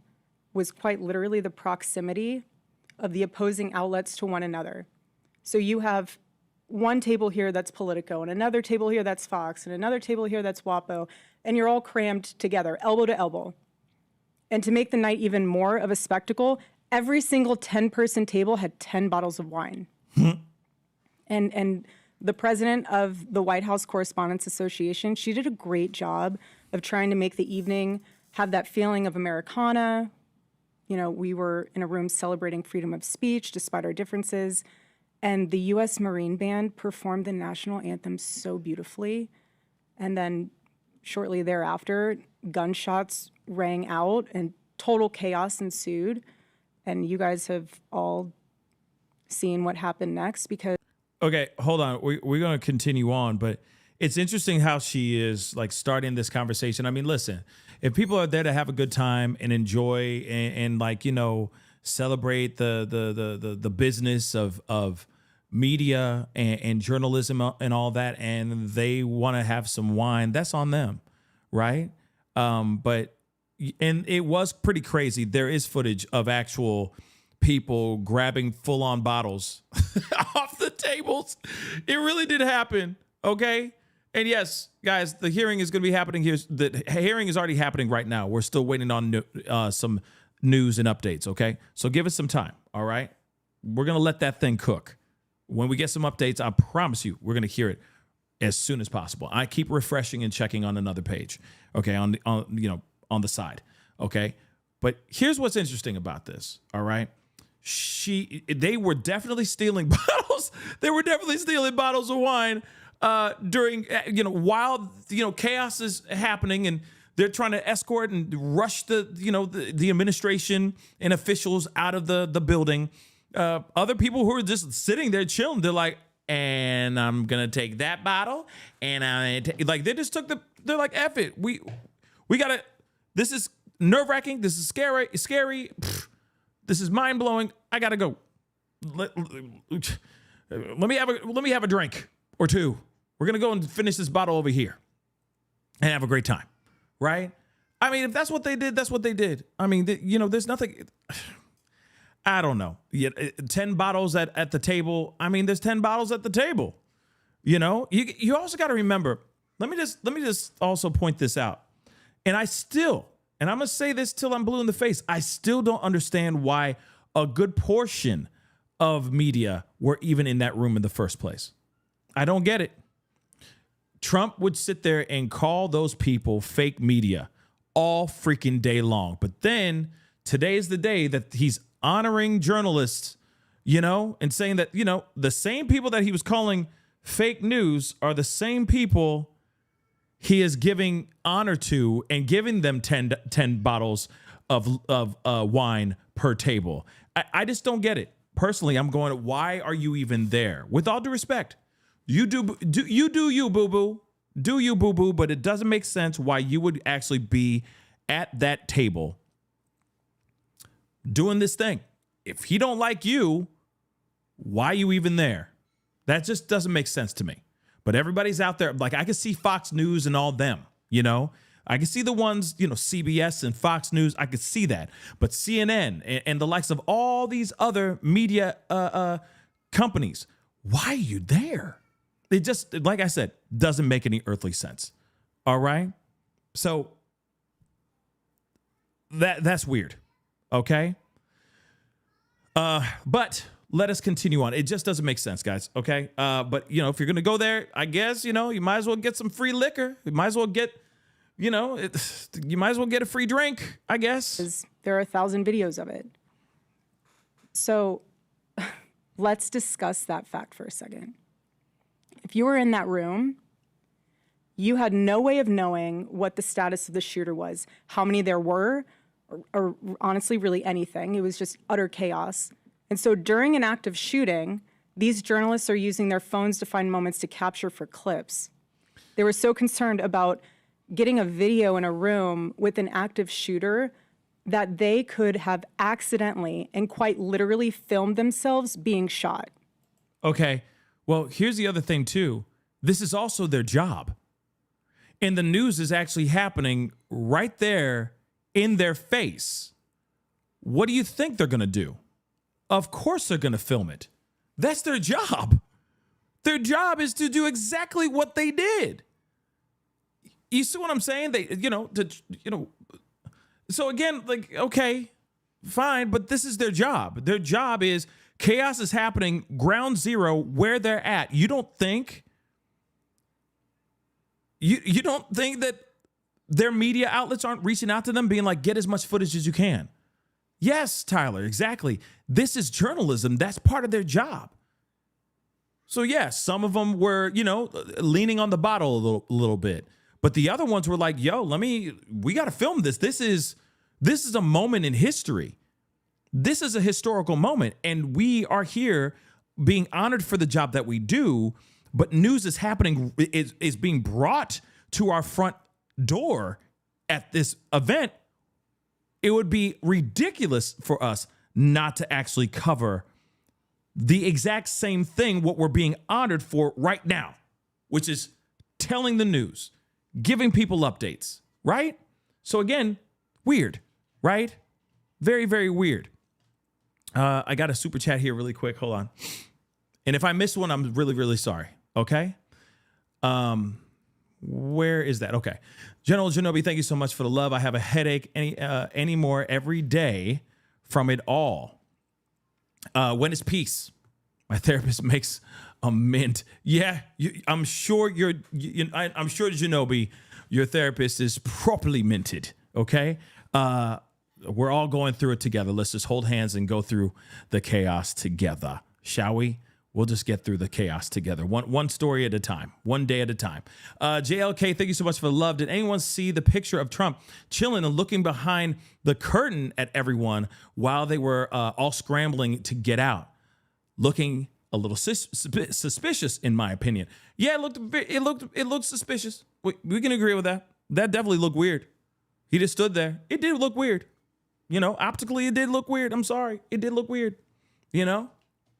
was quite literally the proximity of the opposing outlets to one another. So you have one table here that's Politico, and another table here that's Fox, and another table here that's WAPO, and you're all crammed together, elbow to elbow. And to make the night even more of a spectacle, every single 10-person table had 10 bottles of wine. And the president of the White House Correspondents Association, she did a great job of trying to make the evening have that feeling of Americana. You know, we were in a room celebrating freedom of speech despite our differences. And the U.S. Marine Band performed the national anthem so beautifully. And then shortly thereafter, gunshots rang out and total chaos ensued. And you guys have all seen what happened next because... Okay, hold on. We're going to continue on, but it's interesting how she is like starting this conversation. I mean, listen, if people are there to have a good time and enjoy and like, you know, celebrate the business of media and journalism and all that, and they want to have some wine, that's on them, right? But it was pretty crazy. There is footage of actual people grabbing full-on bottles off the tables. It really did happen, okay? And yes, guys, the hearing is going to be happening here. The hearing is already happening right now. We're still waiting on some news and updates, okay? So give us some time, all right? We're going to let that thing cook. When we get some updates, I promise you, we're going to hear it as soon as possible. I keep refreshing and checking on another page, okay, on the side, okay? But here's what's interesting about this, all right? They were definitely stealing bottles. They were definitely stealing bottles of wine during, while, chaos is happening and they're trying to escort and rush the administration and officials out of the building. Other people who are just sitting there chilling, they're like, and I'm going to take that bottle. And they just took they're like, F it. We got to, this is nerve wracking. This is scary. Pfft. This is mind blowing. I gotta go. Let me have a drink or two. We're gonna go and finish this bottle over here and have a great time, right? I mean, if that's what they did, that's what they did. I mean, there's nothing. I don't know. 10 bottles at the table. I mean, there's 10 bottles at the table. You also got to remember. Let me just also point this out. And I'm going to say this till I'm blue in the face. I still don't understand why a good portion of media were even in that room in the first place. I don't get it. Trump would sit there and call those people fake media all freaking day long. But then today is the day that he's honoring journalists, and saying that, the same people that he was calling fake news are the same people he is giving honor to and giving them 10 bottles of wine per table. I just don't get it. Personally, I'm going, why are you even there? With all due respect, you do you, boo-boo. Do you, boo-boo, but it doesn't make sense why you would actually be at that table doing this thing. If he don't like you, why are you even there? That just doesn't make sense to me. But everybody's out there. Like, I can see Fox News and all them, I can see the ones, CBS and Fox News. I could see that. But CNN and the likes of all these other media companies, why are you there? It just, like I said, doesn't make any earthly sense. All right? So that's weird. Okay? But let us continue on. It just doesn't make sense, guys. Okay. But if you're going to go there, I guess, you might as well get some free liquor. You might as well get, you might as well get a free drink, I guess. There are 1,000 videos of it. So let's discuss that fact for a second. If you were in that room, you had no way of knowing what the status of the shooter was, how many there were, or honestly, really anything. It was just utter chaos. And so during an active shooting, these journalists are using their phones to find moments to capture for clips. They were so concerned about getting a video in a room with an active shooter that they could have accidentally and quite literally filmed themselves being shot. Okay. Well, here's the other thing, too. This is also their job. And the news is actually happening right there in their face. What do you think they're going to do? Of course they're going to film it. That's their job. Their job is to do exactly what they did. You see what I'm saying? So again, like, okay, fine, but this is their job. Their job is chaos is happening, ground zero, where they're at. You don't think that their media outlets aren't reaching out to them being like, get as much footage as you can? Yes, Tyler, exactly. This is journalism. That's part of their job. So yes, some of them were, leaning on the bottle a little bit. But the other ones were like, yo, we got to film this. This is a moment in history. This is a historical moment. And we are here being honored for the job that we do. But news is happening, is being brought to our front door at this event. It would be ridiculous for us not to actually cover the exact same thing, what we're being honored for right now, which is telling the news, giving people updates, right? So again, weird, right? Very, very weird. I got a super chat here really quick. Hold on. And if I missed one, I'm really, really sorry. Okay. Where is that? Okay. General Genobi, thank you so much for the love. I have a headache anymore every day from it all. When is peace? My therapist makes a mint. Yeah, I'm sure I'm sure Genobi, your therapist is properly minted. Okay. We're all going through it together. Let's just hold hands and go through the chaos together, shall we? We'll just get through the chaos together. One story at a time, one day at a time. JLK, thank you so much for the love. Did anyone see the picture of Trump chilling and looking behind the curtain at everyone while they were all scrambling to get out? Looking a little suspicious, in my opinion. Yeah, it looked suspicious. We can agree with that. That definitely looked weird. He just stood there. It did look weird. Optically, it did look weird. I'm sorry. It did look weird.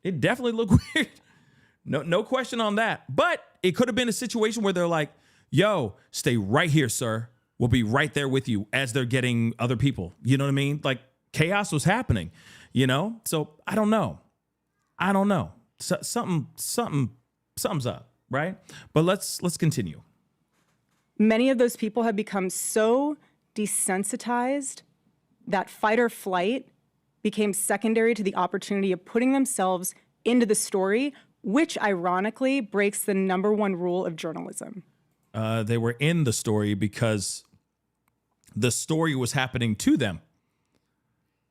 It definitely looked weird. No question on that. But it could have been a situation where they're like, yo, stay right here, sir. We'll be right there with you as they're getting other people. You know what I mean? Like chaos was happening, So I don't know. So, something's up, right? But let's continue. Many of those people have become so desensitized that fight or flight became secondary to the opportunity of putting themselves into the story, which ironically breaks the number one rule of journalism. They were in the story because the story was happening to them.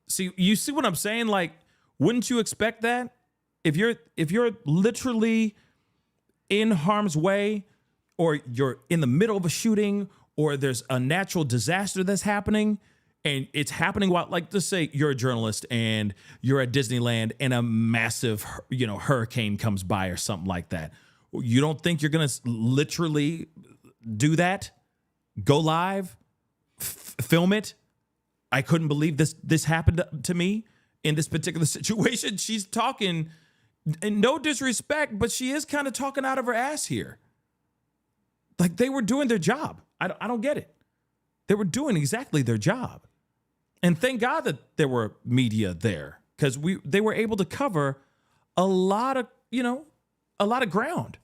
See, you see what I'm saying? Like, wouldn't you expect that? If you're literally in harm's way, or you're in the middle of a shooting, or there's a natural disaster that's happening, and it's happening while, like, let's say you're a journalist and you're at Disneyland and a massive, hurricane comes by or something like that. You don't think you're going to literally do that? Go live, film it. I couldn't believe this happened to me in this particular situation. She's talking, and no disrespect, but she is kind of talking out of her ass here. Like, they were doing their job. I don't get it. They were doing exactly their job. And thank God that there were media there, because they were able to cover a lot of ground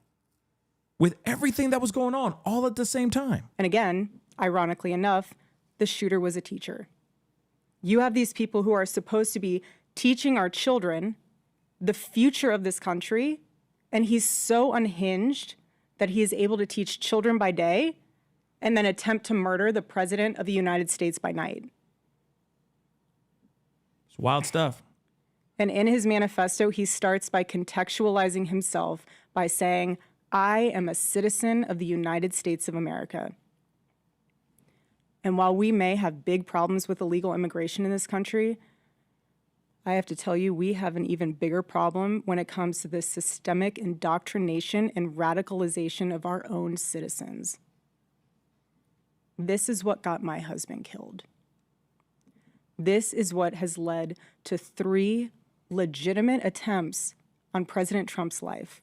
with everything that was going on all at the same time. And again, ironically enough, the shooter was a teacher. You have these people who are supposed to be teaching our children the future of this country, and he's so unhinged that he is able to teach children by day and then attempt to murder the president of the United States by night. It's wild stuff. And in his manifesto, he starts by contextualizing himself by saying, I am a citizen of the United States of America. And while we may have big problems with illegal immigration in this country, I have to tell you, we have an even bigger problem when it comes to the systemic indoctrination and radicalization of our own citizens. This is what got my husband killed. This is what has led to 3 legitimate attempts on President Trump's life.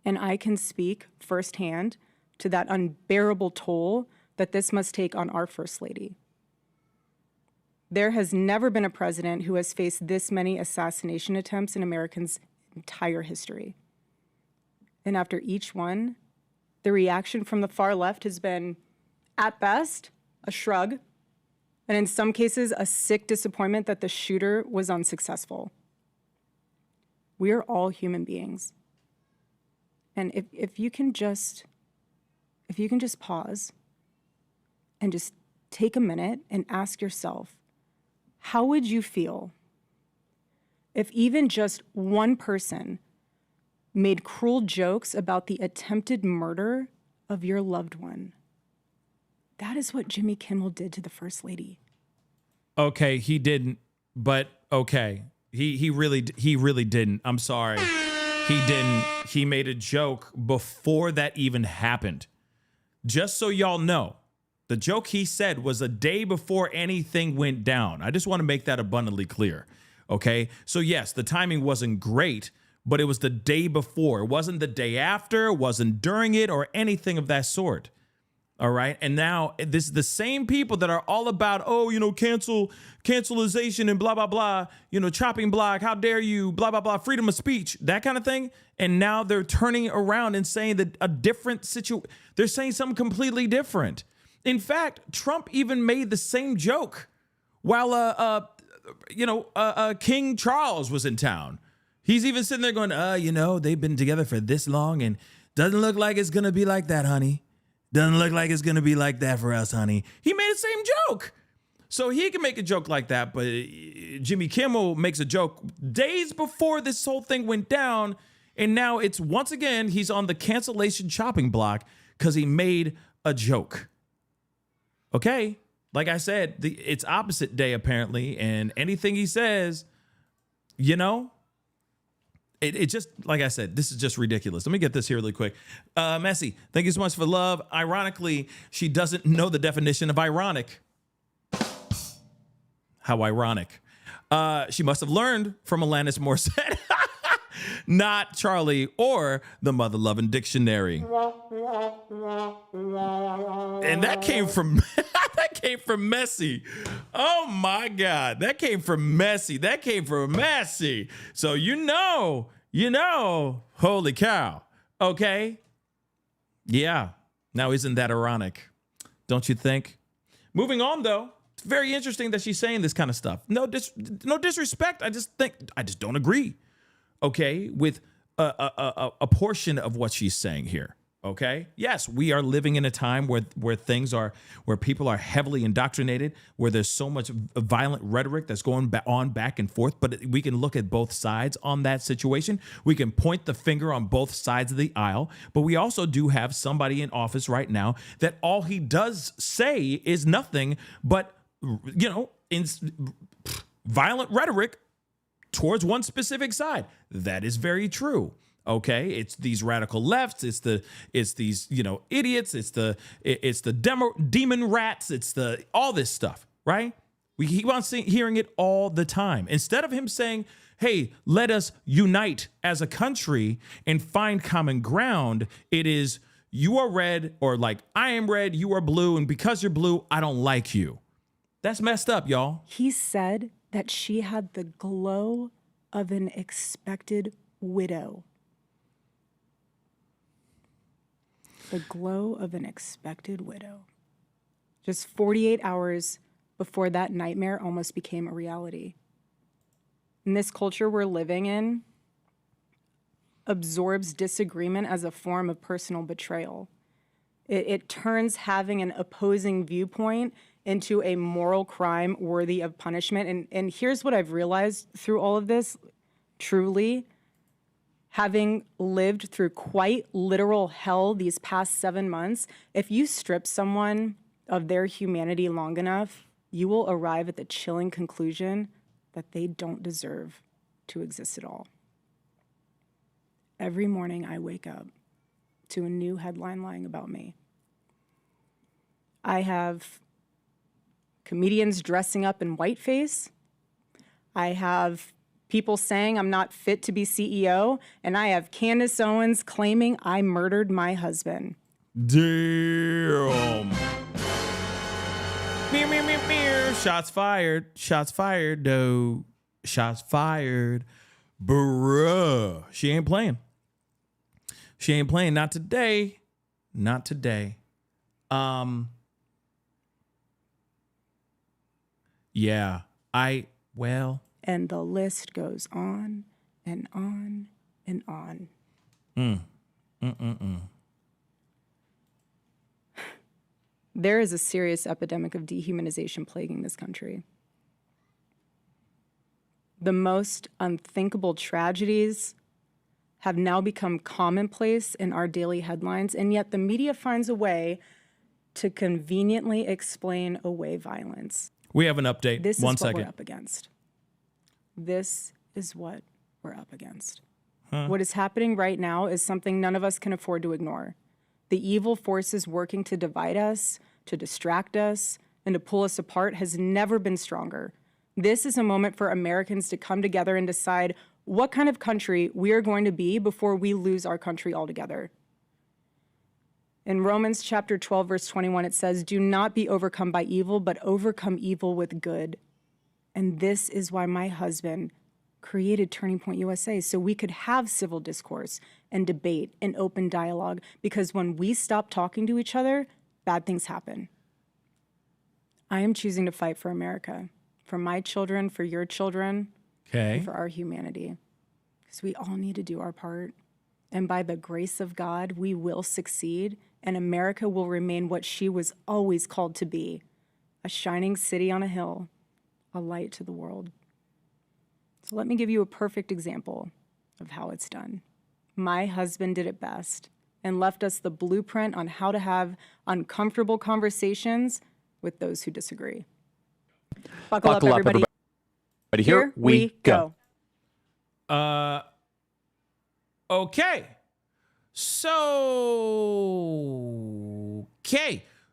And I can speak firsthand to that unbearable toll that this must take on our First Lady. There has never been a president who has faced this many assassination attempts in Americans' entire history. And after each one, the reaction from the far left has been, at best, a shrug, and in some cases, a sick disappointment that the shooter was unsuccessful. We are all human beings. And if you can just pause and just take a minute and ask yourself, how would you feel if even just one person made cruel jokes about the attempted murder of your loved one? That is what Jimmy Kimmel did to the First Lady. Okay, he didn't, but okay. He really didn't. I'm sorry. He didn't. He made a joke before that even happened. Just so y'all know, the joke he said was a day before anything went down. I just want to make that abundantly clear. Okay? So yes, the timing wasn't great, but it was the day before. It wasn't the day after, it wasn't during it or anything of that sort. All right. And now this is the same people that are all about, oh, you know, cancelization and blah, blah, blah, you know, chopping block. How dare you? Blah, blah, blah. Freedom of speech, that kind of thing. And now they're turning around and saying that a different situation. They're saying something completely different. In fact, Trump even made the same joke while, King Charles was in town. He's even sitting there going, they've been together for this long and doesn't look like it's going to be like that, honey. Doesn't look like it's going to be like that for us, honey. He made the same joke. So he can make a joke like that, but Jimmy Kimmel makes a joke days before this whole thing went down. And now it's once again, he's on the cancellation chopping block because he made a joke. Okay. Like I said, it's opposite day apparently. And anything he says, it just, like I said, this is just ridiculous. Let me get this here really quick. Messi, thank you so much for love. Ironically, she doesn't know the definition of ironic. How ironic. She must have learned from Alanis Morissette, not Charlie or the Mother Loving Dictionary. And that came from Messi. Oh my God, that came from Messi. So holy cow. Okay. Yeah. Now isn't that ironic? Don't you think? Moving on though. It's very interesting that she's saying this kind of stuff. No disrespect. I just don't agree. Okay, with a portion of what she's saying here. Okay. Yes, we are living in a time where people are heavily indoctrinated, where there's so much violent rhetoric that's going on back and forth. But we can look at both sides on that situation. We can point the finger on both sides of the aisle. But we also do have somebody in office right now that all he does say is nothing but, violent rhetoric towards one specific side. That is very true. Okay, it's these radical lefts, it's these idiots, it's the demon rats, it's all this stuff, right? We keep on hearing it all the time. Instead of him saying, "Hey, let us unite as a country and find common ground," it is you are red, or like I am red, you are blue, and because you're blue, I don't like you. That's messed up, y'all. He said that she had the glow of an expected widow. The glow of an expected widow. Just 48 hours before that nightmare almost became a reality. In this culture we're living in, absorbs disagreement as a form of personal betrayal. It turns having an opposing viewpoint into a moral crime worthy of punishment. And here's what I've realized through all of this, truly, having lived through quite literal hell these past 7 months, if you strip someone of their humanity long enough, you will arrive at the chilling conclusion that they don't deserve to exist at all. Every morning I wake up to a new headline lying about me. I have comedians dressing up in whiteface. I have people saying I'm not fit to be CEO. And I have Candace Owens claiming I murdered my husband. Damn. Meow, meow, meow, meow. Shots fired. Shots fired, though. Shots fired. Bruh. She ain't playing. She ain't playing. Not today. Not today. Yeah. Well. And the list goes on and on and on. There is a serious epidemic of dehumanization plaguing this country. The most unthinkable tragedies have now become commonplace in our daily headlines, and yet the media finds a way to conveniently explain away violence. We have an update. This is One what second. we're up against. This is what we're up against. What is happening right now is something none of us can afford to ignore. The evil forces working to divide us, to distract us, and to pull us apart has never been stronger. This is a moment for Americans to come together and decide what kind of country we are going to be before we lose our country altogether. In Romans chapter 12, verse 21, it says, "Do not be overcome by evil, but overcome evil with good." And this is why my husband created Turning Point USA, so we could have civil discourse and debate and open dialogue, because when we stop talking to each other, bad things happen. I am choosing to fight for America, for my children, for your children, Okay. and for our humanity, because we all need to do our part. And by the grace of God, we will succeed, and America will remain what she was always called to be, a shining city on a hill, a light to the world. So let me give you a perfect example of how it's done. My husband did it best and left us the blueprint on how to have uncomfortable conversations with those who disagree. Buckle up, everybody. Here we go. Okay.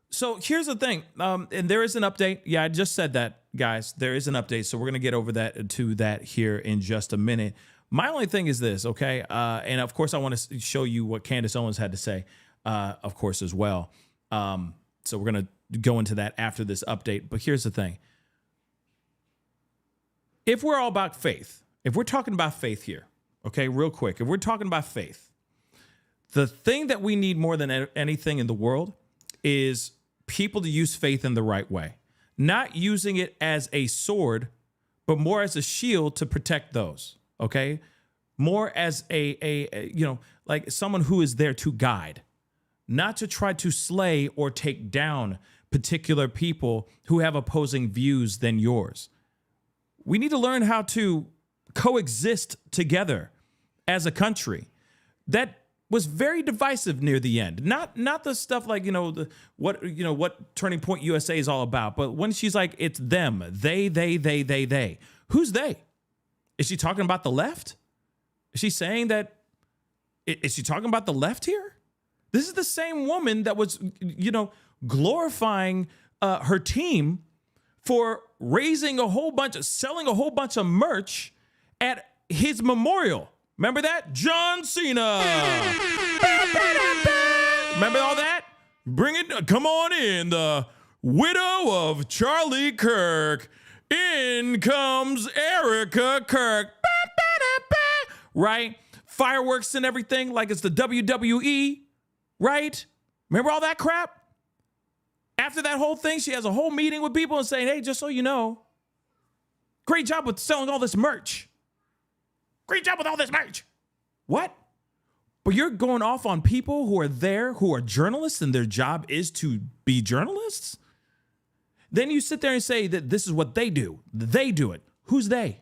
So here's the thing. And there is an update. Yeah, I just said that, guys. There is an update. So we're gonna get over that here in just a minute. My only thing is this, okay? And of course, I want to show you what Candace Owens had to say, of course, as well. So we're gonna go into that after this update. But here's the thing. If we're all about faith, if we're talking about faith here, okay, real quick, if we're talking about faith, the thing that we need more than anything in the world is people to use faith in the right way, not using it as a sword, but more as a shield to protect those, okay? More as like someone who is there to guide, not to try to slay or take down particular people who have opposing views than yours. We need to learn how to coexist together as a country. That was very divisive near the end. Not the stuff like, what Turning Point USA is all about, but when she's like, it's them, they. Who's they? Is she talking about the left? Is she saying that? Is she talking about the left here? This is the same woman that was, glorifying her team for selling a whole bunch of merch at his memorial. Remember that? John Cena. Remember all that? Bring it. Come on in. The widow of Charlie Kirk. In comes Erica Kirk. Right? Fireworks and everything like it's the WWE. Right? Remember all that crap? After that whole thing, she has a whole meeting with people and saying, hey, just so you know, great job with selling all this merch. Great job with all this merch. What? But you're going off on people who are there, who are journalists, and their job is to be journalists? Then you sit there and say that this is what they do. They do it. Who's they?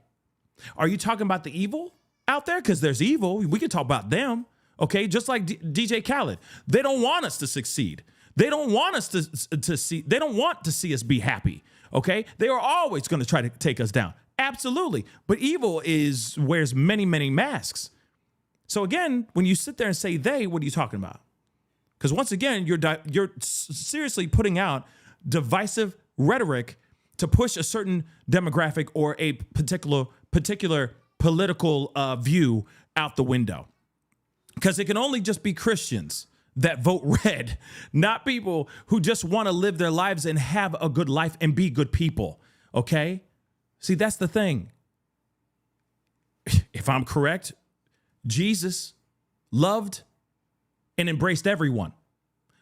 Are you talking about the evil out there? Because there's evil. We can talk about them. Okay, just like DJ Khaled. They don't want us to succeed. They don't want us to see. They don't want to see us be happy. Okay, they are always going to try to take us down. Absolutely. But evil wears many, many masks. So again, when you sit there and say they, what are you talking about? Because once again, you're seriously putting out divisive rhetoric to push a certain demographic or a particular political view out the window. Because it can only just be Christians that vote red, not people who just want to live their lives and have a good life and be good people. Okay? See, that's the thing. If I'm correct, Jesus loved and embraced everyone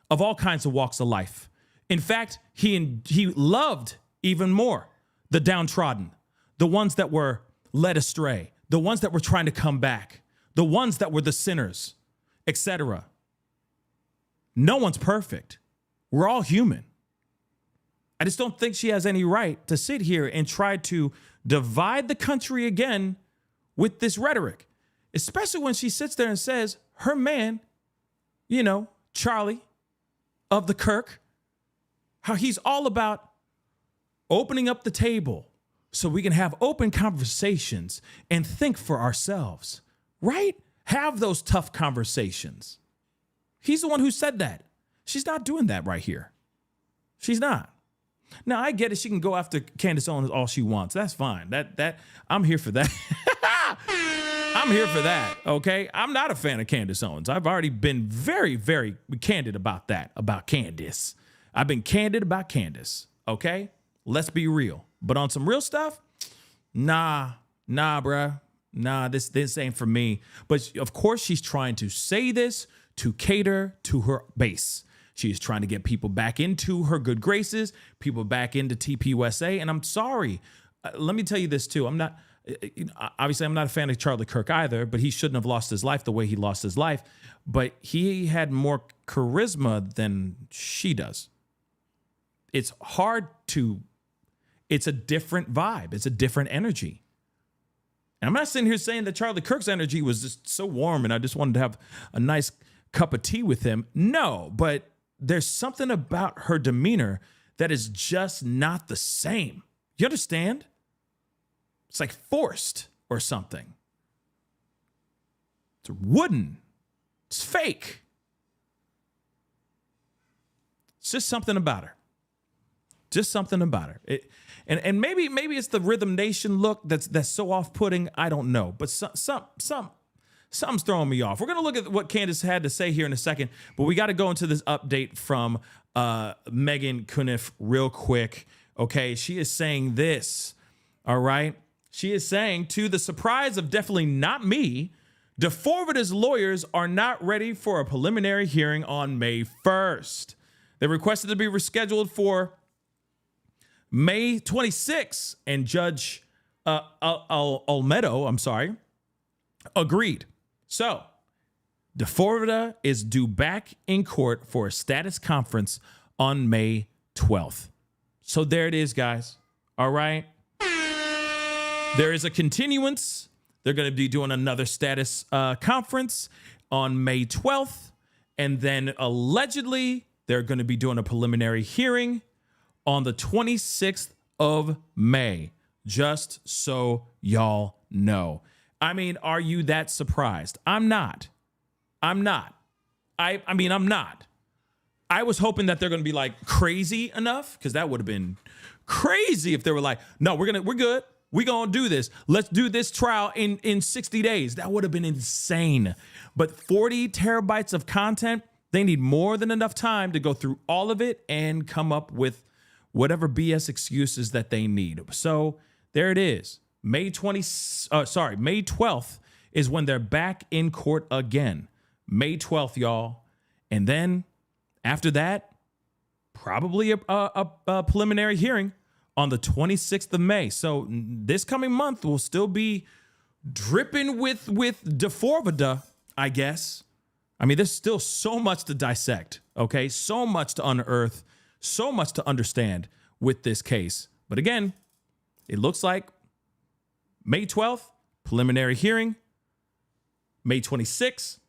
of all kinds of walks of life. In fact, he loved even more the downtrodden, the ones that were led astray, the ones that were trying to come back, the ones that were the sinners, etc. No one's perfect. We're all human. I just don't think she has any right to sit here and try to divide the country again with this rhetoric, especially when she sits there and says her man, Charlie of the Kirk, how he's all about opening up the table so we can have open conversations and think for ourselves, right? Have those tough conversations. He's the one who said that. She's not doing that right here. She's not. Now, I get it. She can go after Candace Owens all she wants. That's fine. That I'm here for that. I'm here for that, okay? I'm not a fan of Candace Owens. I've already been very, very candid about that, about Candace. I've been candid about Candace, okay? Let's be real. But on some real stuff, nah, bruh. Nah, this ain't for me. But of course, she's trying to say this to cater to her base. She's trying to get people back into her good graces, people back into TPUSA. And I'm sorry. Let me tell you this, too. Obviously, I'm not a fan of Charlie Kirk either, but he shouldn't have lost his life the way he lost his life. But he had more charisma than she does. It's a different vibe. It's a different energy. And I'm not sitting here saying that Charlie Kirk's energy was just so warm and I just wanted to have a nice cup of tea with him. No, but there's something about her demeanor that is just not the same. You understand? It's like forced or something. It's wooden. It's fake. It's just something about her. Just something about her. And maybe it's the Rhythm Nation look that's so off-putting. I don't know. But something's throwing me off. We're going to look at what Candace had to say here in a second. But we got to go into this update from Megan Cuniff real quick. Okay, she is saying this. All right. She is saying, to the surprise of definitely not me, D4vd's lawyers are not ready for a preliminary hearing on May 1st. They requested to be rescheduled for May 26th, and Judge Olmedo, agreed. So, D4vd is due back in court for a status conference on May 12th. So there it is, guys. All right. There is a continuance. They're going to be doing another status conference on May 12th. And then allegedly, they're going to be doing a preliminary hearing on the 26th of May. Just so y'all know. I mean, are you that surprised? I'm not. I'm not. I was hoping that they're going to be like crazy enough, because that would have been crazy if they were like, no, we're good. We're going to do this. Let's do this trial in 60 days. That would have been insane. But 40 terabytes of content, they need more than enough time to go through all of it and come up with whatever BS excuses that they need. So there it is. May 12th is when they're back in court again. May 12th, y'all. And then after that, probably a preliminary hearing on the 26th of May. So this coming month will still be dripping with D4vd, I guess. I mean, there's still so much to dissect, okay? So much to unearth, so much to understand with this case. But again, it looks like May 12th, preliminary hearing. May 12th,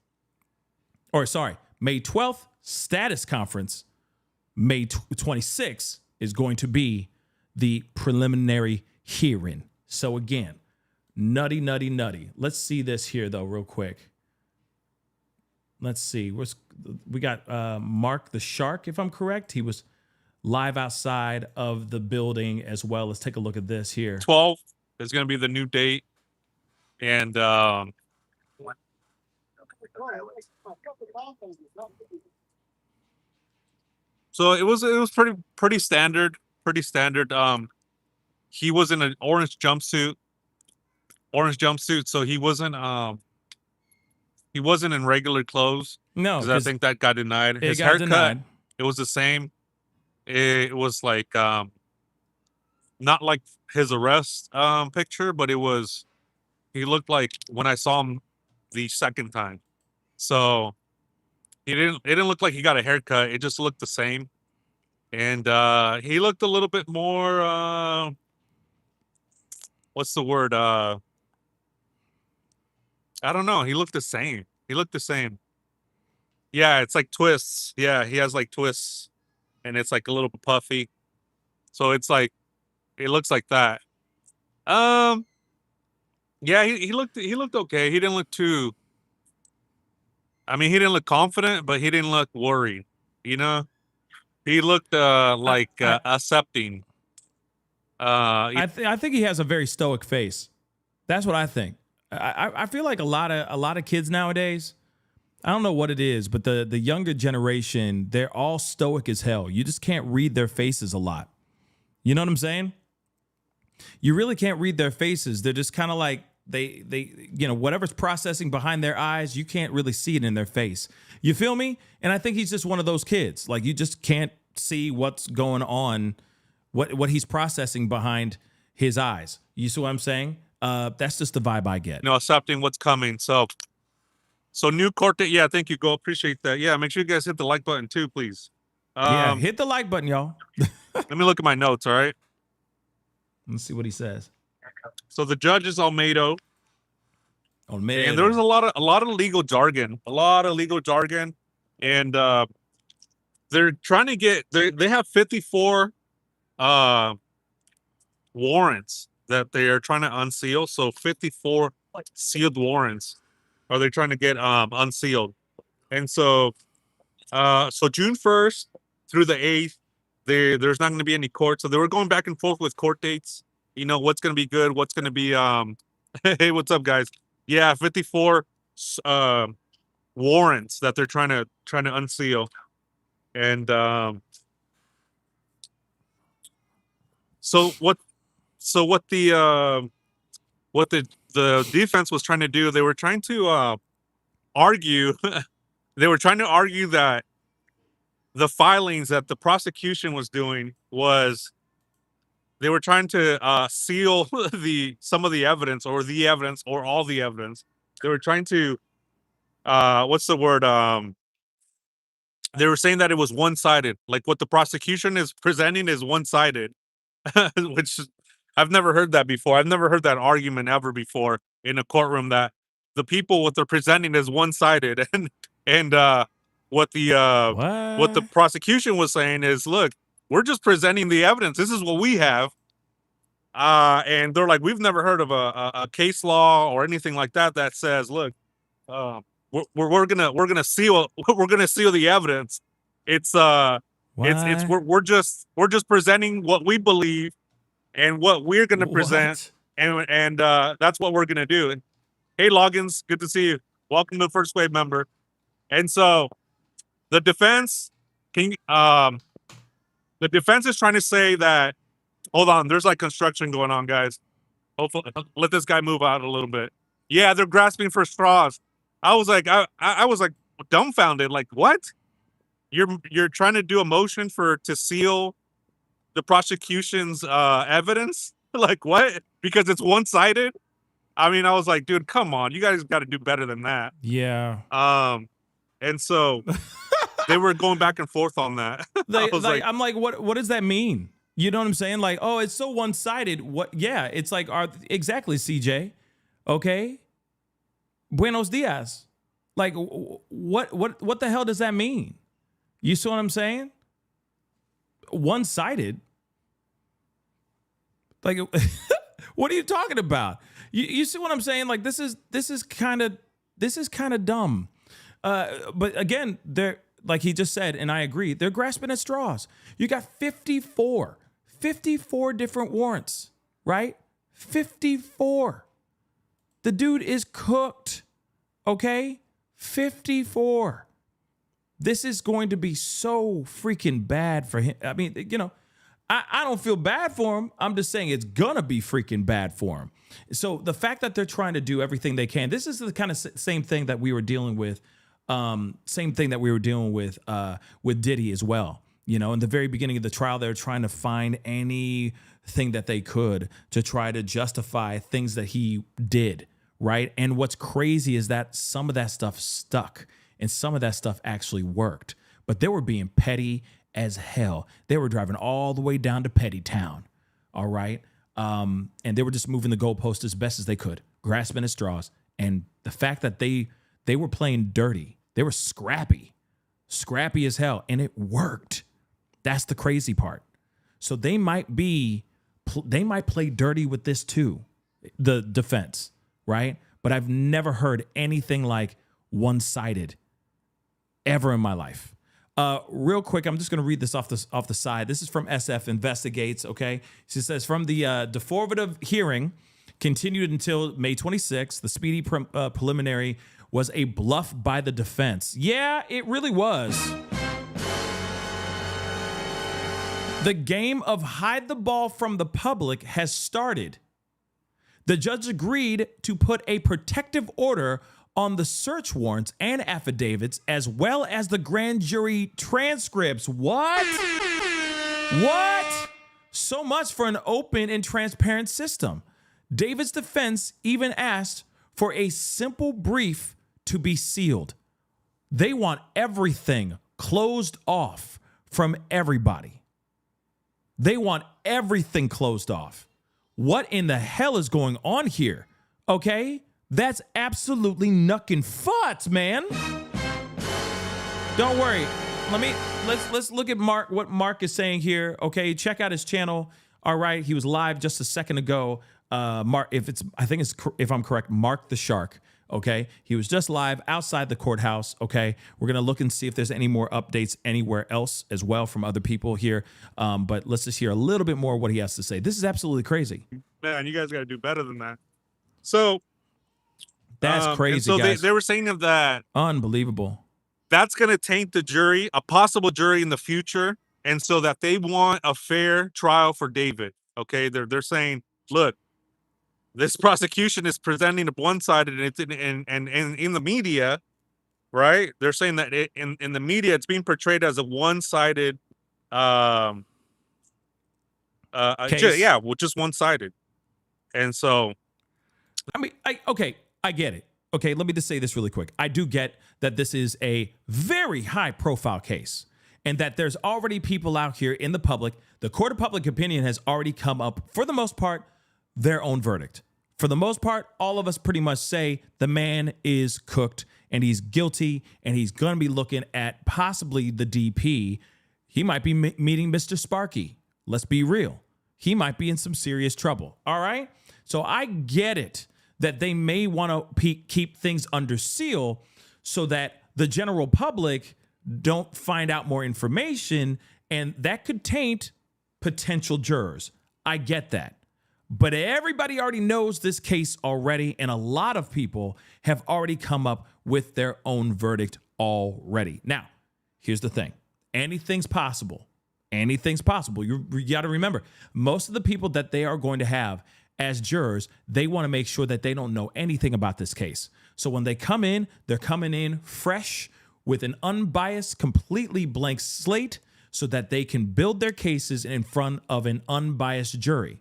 status conference. May 26th is going to be the preliminary hearing. So again, nutty. Let's see this here, though, real quick. let's see. We got Mark the Shark, if I'm correct. He was live outside of the building as well. Let's take a look at this here. 12 is going to be the new date. And so it was pretty standard, he was in an orange jumpsuit, so he wasn't in regular clothes. No, because I think that got denied. His got haircut, denied. it was the same. It was like not like his arrest picture, but he looked like when I saw him the second time. So it didn't look like he got a haircut. It just looked the same. And he looked a little bit more what's the word? I don't know. He looked the same. Yeah, it's like twists. Yeah, he has like twists and it's like a little puffy. So it's like it looks like that. Yeah, he looked okay. He didn't look too, he didn't look confident, but he didn't look worried, you know? He looked like accepting. I think he has a very stoic face. That's what I think. I feel like a lot of kids nowadays, I don't know what it is, but the younger generation, they're all stoic as hell. You just can't read their faces a lot. You know what I'm saying? You really can't read their faces. They're just kind of like they whatever's processing behind their eyes, you can't really see it in their face. You feel me? And I think he's just one of those kids. Like you just can't see what's going on, what he's processing behind his eyes. You see what I'm saying? That's just the vibe I get. Accepting what's coming. So new court date. Yeah, thank you, Go. Appreciate that. Yeah, make sure you guys hit the like button too, please. Yeah, hit the like button, y'all. Let me look at my notes, all right? Let's see what he says. So the judge is Almeida. And there was a lot of legal jargon. And they're trying to get they have 54 warrants that they are trying to unseal. So 54 sealed warrants are they trying to get unsealed. And so June 1st through the 8th, there's not going to be any court. So they were going back and forth with court dates. You know, what's going to be good, what's going to be hey, what's up, guys? Yeah, 54 warrants that they're trying to unseal. And so what the defense was trying to do, they were trying to argue that the filings that the prosecution was doing was they were trying to seal some of the evidence or all the evidence. They were trying to what's the word? They were saying that it was one-sided. Like what the prosecution is presenting is one-sided, which I've never heard that before. I've never heard that argument ever before in a courtroom, that the people what they're presenting is one-sided, and what the prosecution was saying is, look, we're just presenting the evidence. This is what we have. And they're like, we've never heard of a case law or anything like that says, look, we're gonna seal the evidence. We're just presenting what we believe and what we're gonna present, and that's what we're gonna do. And hey, Loggins, good to see you. Welcome to the First Wave member. And so the defense is trying to say that, hold on, there's like construction going on, guys. Hopefully, let this guy move out a little bit. Yeah, they're grasping for straws. I was like, I was like dumbfounded. Like, what? You're trying to do a motion to seal the prosecution's evidence? Like, what? Because it's one-sided? I mean, I was like, dude, come on, you guys got to do better than that. Yeah. And so they were going back and forth on that. I'm like, what does that mean? You know what I'm saying? Like, oh, it's so one-sided. What? Yeah, it's like, exactly, CJ. Okay. Buenos dias. Like, what the hell does that mean? You see what I'm saying? One-sided. Like, what are you talking about? You see what I'm saying? Like, this is kind of dumb. But again, they're like he just said, and I agree, they're grasping at straws. You got 54 different warrants, right? 54. The dude is cooked, okay? 54. This is going to be so freaking bad for him. I mean, you know, I don't feel bad for him. I'm just saying it's going to be freaking bad for him. So the fact that they're trying to do everything they can, this is the kind of same thing that we were dealing with. With Diddy as well. You know, in the very beginning of the trial, they were trying to find anything that they could to try to justify things that he did, right? And what's crazy is that some of that stuff stuck and some of that stuff actually worked. But they were being petty as hell. They were driving all the way down to Petty Town, all right? And they were just moving the goalpost as best as they could, grasping at straws. And the fact that they were playing dirty, they were scrappy as hell, and it worked. That's the crazy part. So they might play dirty with this too, the defense, right? But I've never heard anything like one-sided ever in my life. Real quick, I'm just going to read this off the side. This is from SF Investigates, okay? She says, from the D4vd hearing continued until May 26th, the speedy preliminary was a bluff by the defense. Yeah, it really was. The game of hide the ball from the public has started. The judge agreed to put a protective order on the search warrants and affidavits, as well as the grand jury transcripts. What? What? So much for an open and transparent system. David's defense even asked for a simple brief to be sealed. They want everything closed off from everybody. They want everything closed off. What in the hell is going on here? Okay? That's absolutely knuckin' futs, man. Don't worry. Let's look at what Mark is saying here. Okay, check out his channel. All right, he was live just a second ago. Mark, if I'm correct, Mark the Shark. Okay, he was just live outside the courthouse. Okay, we're gonna look and see if there's any more updates anywhere else as well from other people here. But let's just hear a little bit more of what he has to say. This is absolutely crazy. Man, you guys got to do better than that. So that's crazy. So guys. They were saying of that. Unbelievable. That's going to taint the jury, a possible jury in the future, and so that they want a fair trial for David. Okay, they're saying, look, this prosecution is presenting it one-sided, and it's in the media, right? They're saying that in the media, it's being portrayed as a one-sided, case. just one-sided, and so, I mean, I get it. Okay, let me just say this really quick. I do get that this is a very high-profile case, and that there's already people out here in the public. The court of public opinion has already come up, for the most part, their own verdict. For the most part, all of us pretty much say the man is cooked and he's guilty and he's going to be looking at possibly the DP. He might be meeting Mr. Sparky. Let's be real. He might be in some serious trouble. All right? So I get it that they may want to keep things under seal so that the general public don't find out more information, and that could taint potential jurors. I get that. But everybody already knows this case already, and a lot of people have already come up with their own verdict already. Now, here's the thing. Anything's possible. Anything's possible. You got to remember, most of the people that they are going to have as jurors, they want to make sure that they don't know anything about this case. So when they come in, they're coming in fresh with an unbiased, completely blank slate so that they can build their cases in front of an unbiased jury.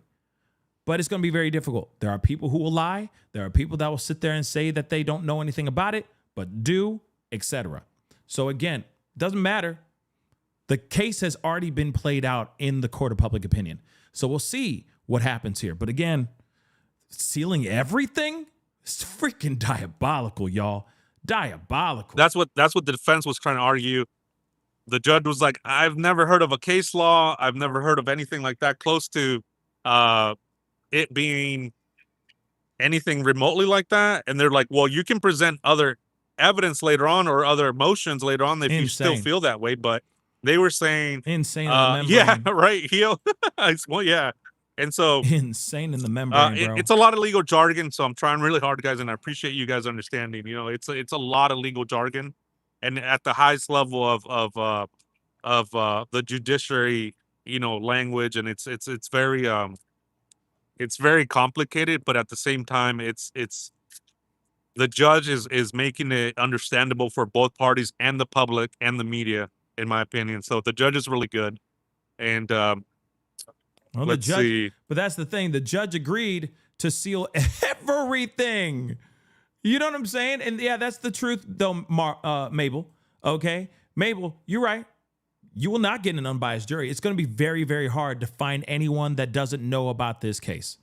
But it's going to be very difficult. There are people who will lie. There are people that will sit there and say that they don't know anything about it, but do, etc. So again, doesn't matter. The case has already been played out in the court of public opinion. So we'll see what happens here. But again, sealing everything? It's freaking diabolical, y'all. Diabolical. That's what the defense was trying to argue. The judge was like, I've never heard of a case law. I've never heard of anything like that close to it being anything remotely like that. And they're like, well, you can present other evidence later on or other emotions later on if you still Insane. feel that way. But they were saying Insane in the yeah, membrane. right. Well, yeah. And so Insane in the membrane, bro. it's a lot of legal jargon. So I'm trying really hard, guys, and I appreciate you guys understanding. You know, it's a lot of legal jargon, and at the highest level of the judiciary, you know, language, and it's very complicated. But at the same time, it's the judge is making it understandable for both parties and the public and the media, in my opinion. So the judge is really good, and well, let's see. But that's the thing. The judge agreed to seal everything. You know what I'm saying? And yeah, that's the truth, though, Mabel. Okay, Mabel, you're right. You will not get an unbiased jury. It's going to be very, very hard to find anyone that doesn't know about this case.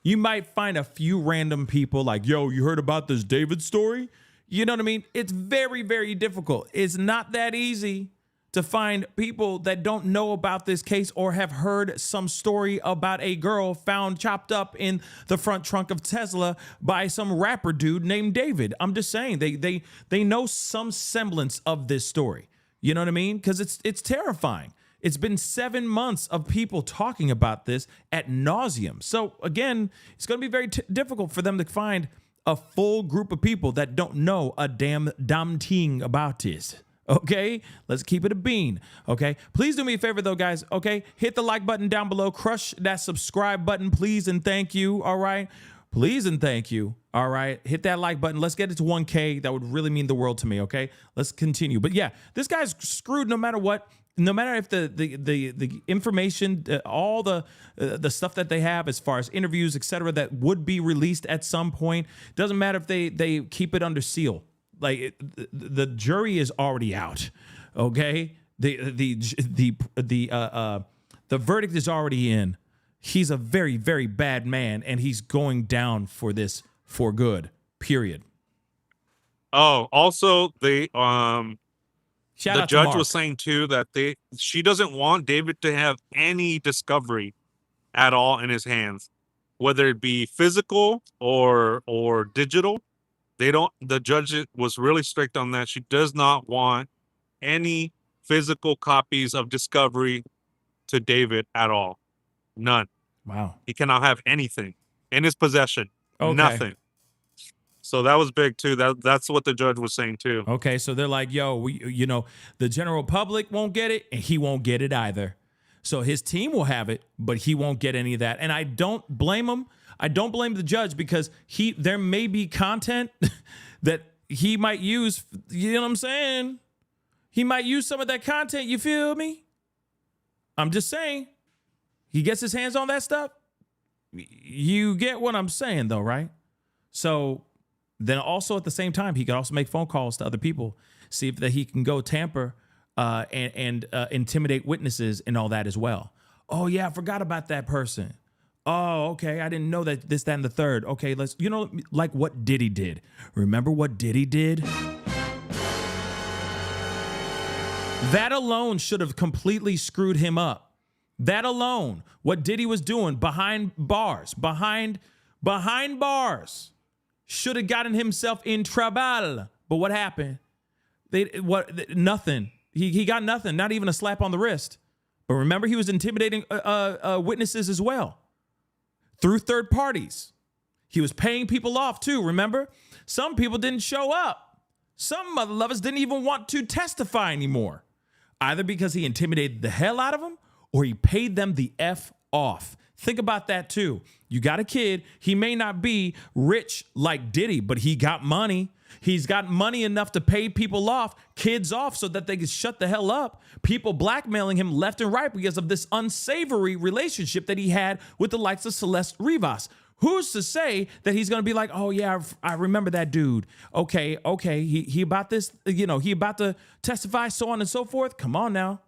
You might find a few random people like, yo, you heard about this David story? You know what I mean? It's very, very difficult. It's not that easy to find people that don't know about this case or have heard some story about a girl found chopped up in the front trunk of Tesla by some rapper dude named David. I'm just saying they know some semblance of this story. You know what I mean? Because it's terrifying. It's been 7 months of people talking about this at nauseum. So again, it's going to be very difficult for them to find a full group of people that don't know a damn thing about this. Okay, let's keep it a bean. Okay, please do me a favor though, guys. Okay, hit the like button down below, crush that subscribe button, please and thank you. All right, please and thank you. All right, hit that like button. Let's get it to 1K. That would really mean the world to me. Okay, let's continue. But yeah, this guy's screwed no matter what. No matter if the information, all the stuff that they have as far as interviews, etc., that would be released at some point, doesn't matter if they keep it under seal. Like the jury is already out. Okay, the verdict is already in. He's a very, very bad man, and he's going down for this for good. Period. Oh, also the judge was saying too that she doesn't want David to have any discovery at all in his hands, whether it be physical or digital. The judge was really strict on that. She does not want any physical copies of discovery to David at all. None. Wow. He cannot have anything in his possession. Okay. Nothing. So that was big too. That's what the judge was saying too. Okay, so they're like, yo, the general public won't get it, and he won't get it either. So his team will have it, but he won't get any of that. And I don't blame him. I don't blame the judge because there may be content that he might use. You know what I'm saying? He might use some of that content. You feel me? I'm just saying. He gets his hands on that stuff. You get what I'm saying, though, right? So then also at the same time, he could also make phone calls to other people, see if that he can go tamper and intimidate witnesses and all that as well. Oh, yeah, I forgot about that person. Oh, okay, I didn't know that this, that, and the third. Okay, let's, like what Diddy did. Remember what Diddy did? That alone should have completely screwed him up. That alone, what Diddy was doing behind bars, should have gotten himself in trouble. But what happened? Nothing. He got nothing, not even a slap on the wrist. But remember, he was intimidating witnesses as well through third parties. He was paying people off too, remember? Some people didn't show up. Some mother lovers didn't even want to testify anymore, either because he intimidated the hell out of them or he paid them the F off. Think about that too. You got a kid. He may not be rich like Diddy, but he got money. He's got money enough to pay people off, kids off, so that they can shut the hell up. People blackmailing him left and right because of this unsavory relationship that he had with the likes of Celeste Rivas. Who's to say that he's going to be like, oh, yeah, I remember that dude. Okay, he about this, he about to testify, so on and so forth. Come on now.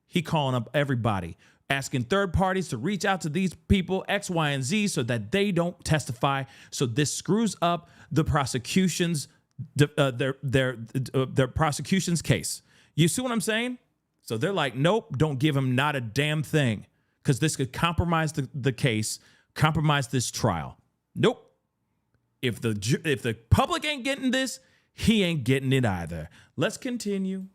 He calling up everybody, asking third parties to reach out to these people, X, Y, and Z, so that they don't testify. So this screws up the prosecution's their prosecution's case. You see what I'm saying? So they're like, nope, don't give him not a damn thing, because this could compromise the case, compromise this trial. Nope. If the public ain't getting this, he ain't getting it either. Let's continue.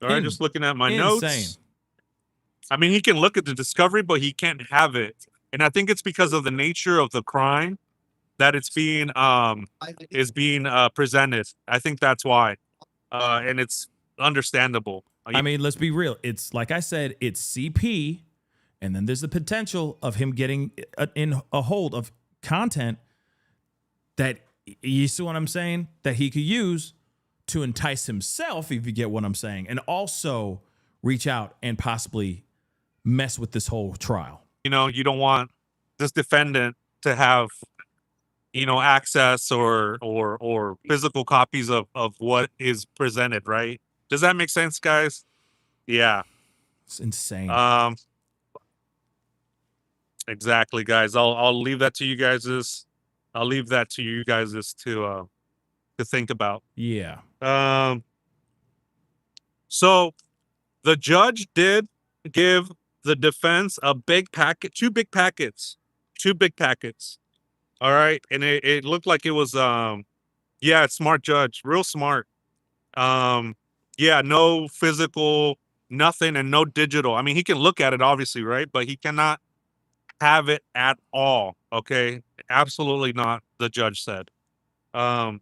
All right, just looking at my Insane. notes. I mean, he can look at the discovery, but he can't have it. And I think it's because of the nature of the crime that it's being presented. I think that's why. And it's understandable. I mean, let's be real. It's like I said, it's CP, and then there's the potential of him getting in a hold of content that, you see what I'm saying, that he could use to entice himself, if you get what I'm saying, and also reach out and possibly mess with this whole trial. You know, you don't want this defendant to have, you know, access or physical copies of what is presented, right? Does that make sense, guys? Yeah. It's insane. Exactly, guys. I'll leave that to you guys. I'll leave that to you guys to think about. Yeah. So the judge did give the defense a big packet, two big packets. All right. And it looked like it was yeah, smart judge, real smart. Yeah, no physical, nothing, and no digital. I mean, he can look at it, obviously, right? But he cannot have it at all. Okay. Absolutely not, the judge said. So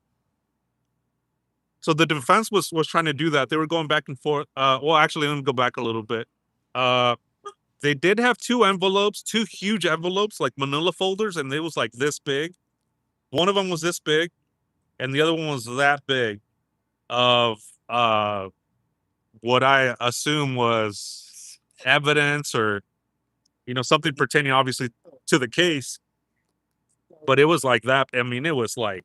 the defense was trying to do that. They were going back and forth. Well, actually, let me go back a little bit. They did have two envelopes, two huge envelopes, like manila folders, and it was like this big. One of them was this big, and the other one was that big of what I assume was evidence or, you know, something pertaining obviously to the case. But it was like that. I mean, it was like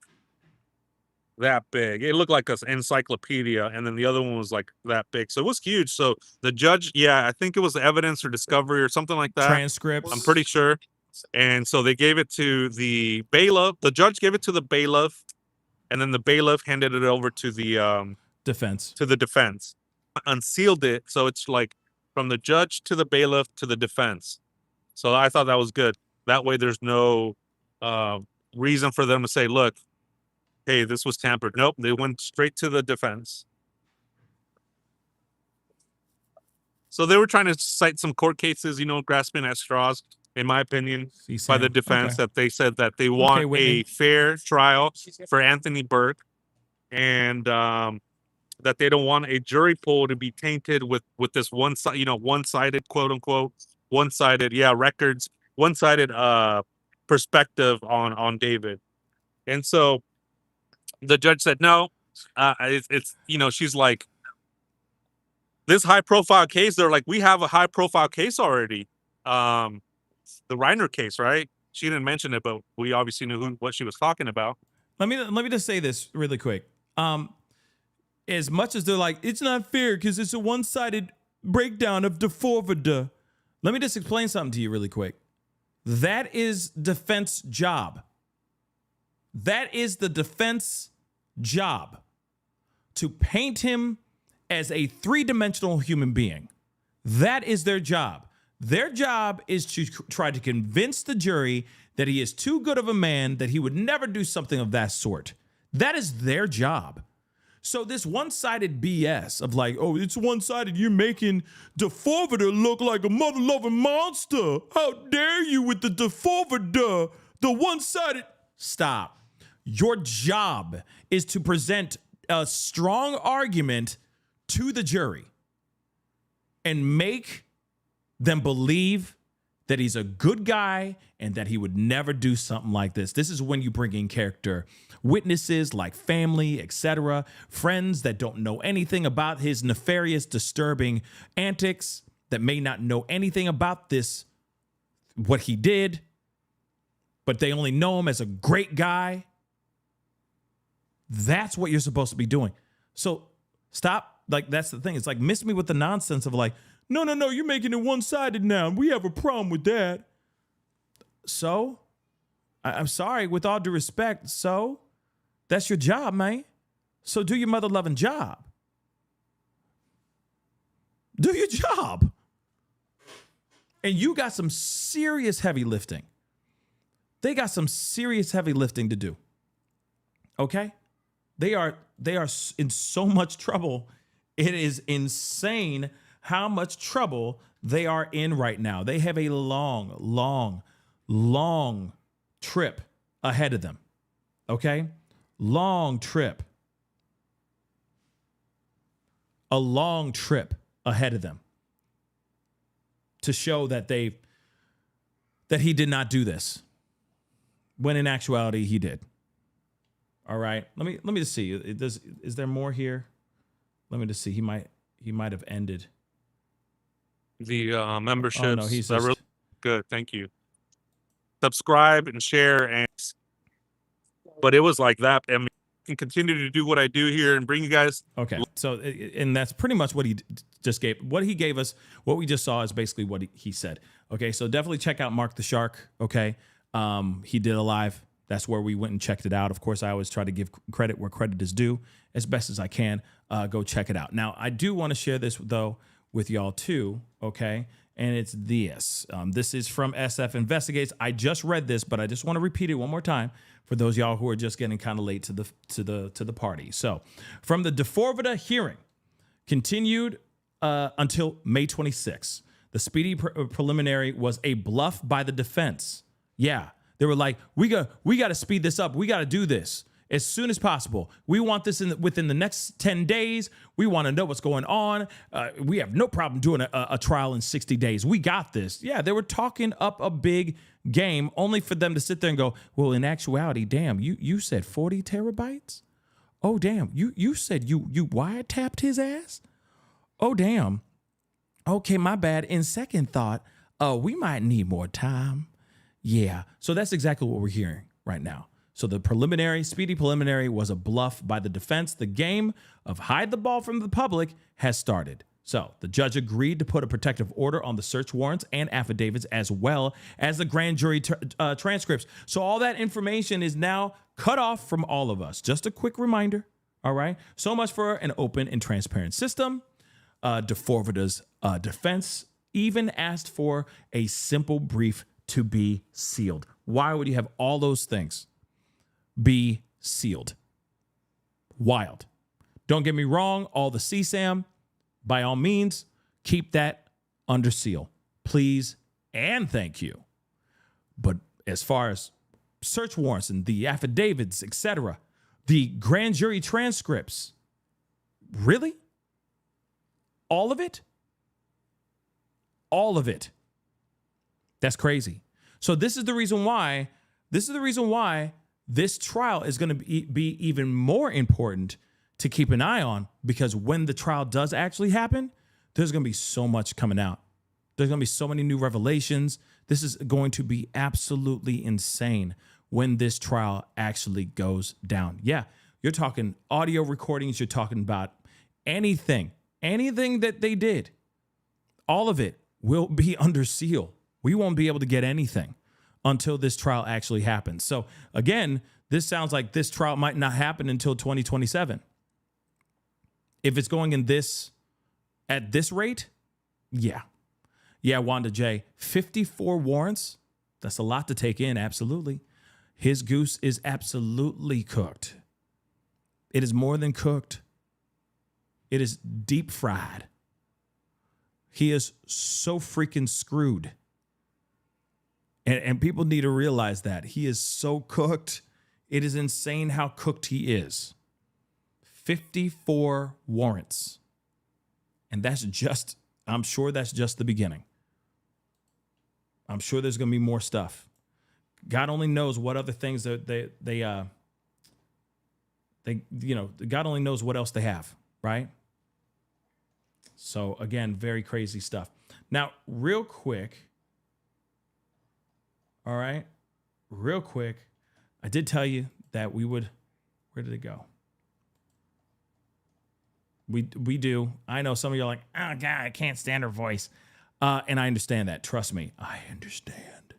that big. It looked like an encyclopedia, and then the other one was like that big. So it was huge. So the judge, yeah, I think it was evidence or discovery or something like that. Transcripts. I'm pretty sure. And so they gave it to the bailiff. The judge gave it to the bailiff, and then the bailiff handed it over to the defense. To the defense. Unsealed it, so it's like from the judge to the bailiff to the defense. So I thought that was good. That way there's no reason for them to say, look, hey, this was tampered. Nope, they went straight to the defense. So they were trying to cite some court cases, you know, grasping at straws, in my opinion, by the defense, that they said that they want a fair trial for Anthony Burke, and that they don't want a jury pool to be tainted with this one-sided, quote unquote, one-sided, records, one-sided perspective on David. And so the judge said, no, it's, you know, she's like, this high profile case, they're like, we have a high profile case already. The Reiner case, right? She didn't mention it, but we obviously knew what she was talking about. Let me just say this really quick. As much as they're like, it's not fair because it's a one-sided breakdown of D4vd. Let me just explain something to you really quick. That is defense job. That is the defense job, to paint him as a three-dimensional human being. That is their job. Their job is to try to convince the jury that he is too good of a man, that he would never do something of that sort. That is their job. So this one-sided BS of like, oh, it's one-sided, you're making D4vd look like a mother-loving monster. How dare you with the D4vd, the one-sided. Stop. Your job is to present a strong argument to the jury and make them believe that he's a good guy and that he would never do something like this. This is when you bring in character witnesses like family, etc., friends that don't know anything about his nefarious, disturbing antics, that may not know anything about this, what he did, but they only know him as a great guy. That's what you're supposed to be doing. So stop. Like, that's the thing. It's like, miss me with the nonsense of like, no, you're making it one-sided now. We have a problem with that. So, I'm sorry, with all due respect, so, that's your job, man. So do your mother-loving job. Do your job. And you got some serious heavy lifting. They got some serious heavy lifting to do. Okay? They are in so much trouble. It is insane how much trouble they are in right now. They have a long trip ahead of them. Okay? Long trip. A long trip ahead of them to show that he did not do this, when in actuality he did. All right, let me just see. Is there more here? Let me just see. He might have ended the memberships. Oh no, he's just, really good. Thank you. Subscribe and share, and but it was like that. I mean, I can continue to do what I do here and bring you guys. Okay, so and that's pretty much what he just gave. What he gave us, what we just saw, is basically what he said. Okay, so definitely check out Mark the Shark. Okay, he did a live. That's where we went and checked it out. Of course, I always try to give credit where credit is due as best as I can. Go check it out. Now, I do want to share this, though, with y'all, too, okay? And it's this. This is from SF Investigates. I just read this, but I just want to repeat it one more time for those y'all who are just getting kind of late to the party. So, from the D4vd hearing, continued until May 26th. The speedy preliminary was a bluff by the defense. Yeah. They were like, we got to speed this up. We got to do this as soon as possible. We want this within the next 10 days. We want to know what's going on. We have no problem doing a trial in 60 days. We got this. Yeah, they were talking up a big game only for them to sit there and go, well, in actuality, damn, you said 40 terabytes? Oh, damn, you said you wiretapped his ass? Oh, damn. Okay, my bad. In second thought, we might need more time. Yeah, so that's exactly what we're hearing right now. So the speedy preliminary was a bluff by the defense. The game of hide the ball from the public has started. So the judge agreed to put a protective order on the search warrants and affidavits, as well as the grand jury transcripts. So all that information is now cut off from all of us. Just a quick reminder, all right? So much for an open and transparent system. D4vd's defense even asked for a simple brief to be sealed. Why would you have all those things be sealed? Wild. Don't get me wrong, all the CSAM, by all means, keep that under seal. Please and thank you. But as far as search warrants and the affidavits, etc., the grand jury transcripts, really? All of it? All of it. That's crazy. So this is the reason why this trial is going to be even more important to keep an eye on, because when the trial does actually happen, there's going to be so much coming out. There's going to be so many new revelations. This is going to be absolutely insane when this trial actually goes down. Yeah, you're talking audio recordings. You're talking about anything that they did. All of it will be under seal. We won't be able to get anything until this trial actually happens. So again, this sounds like this trial might not happen until 2027. If it's going at this rate, yeah. Yeah, Wanda J, 54 warrants. That's a lot to take in, absolutely. His goose is absolutely cooked. It is more than cooked. It is deep fried. He is so freaking screwed. And people need to realize that. He is so cooked. It is insane how cooked he is. 54 warrants. And I'm sure that's just the beginning. I'm sure there's going to be more stuff. God only knows what other things that God only knows what else they have, right? So again, very crazy stuff. Now, real quick, all right, real quick, I did tell you that we would, where did it go? We do. I know some of you are like, oh God, I can't stand her voice. And I understand that. Trust me, I understand.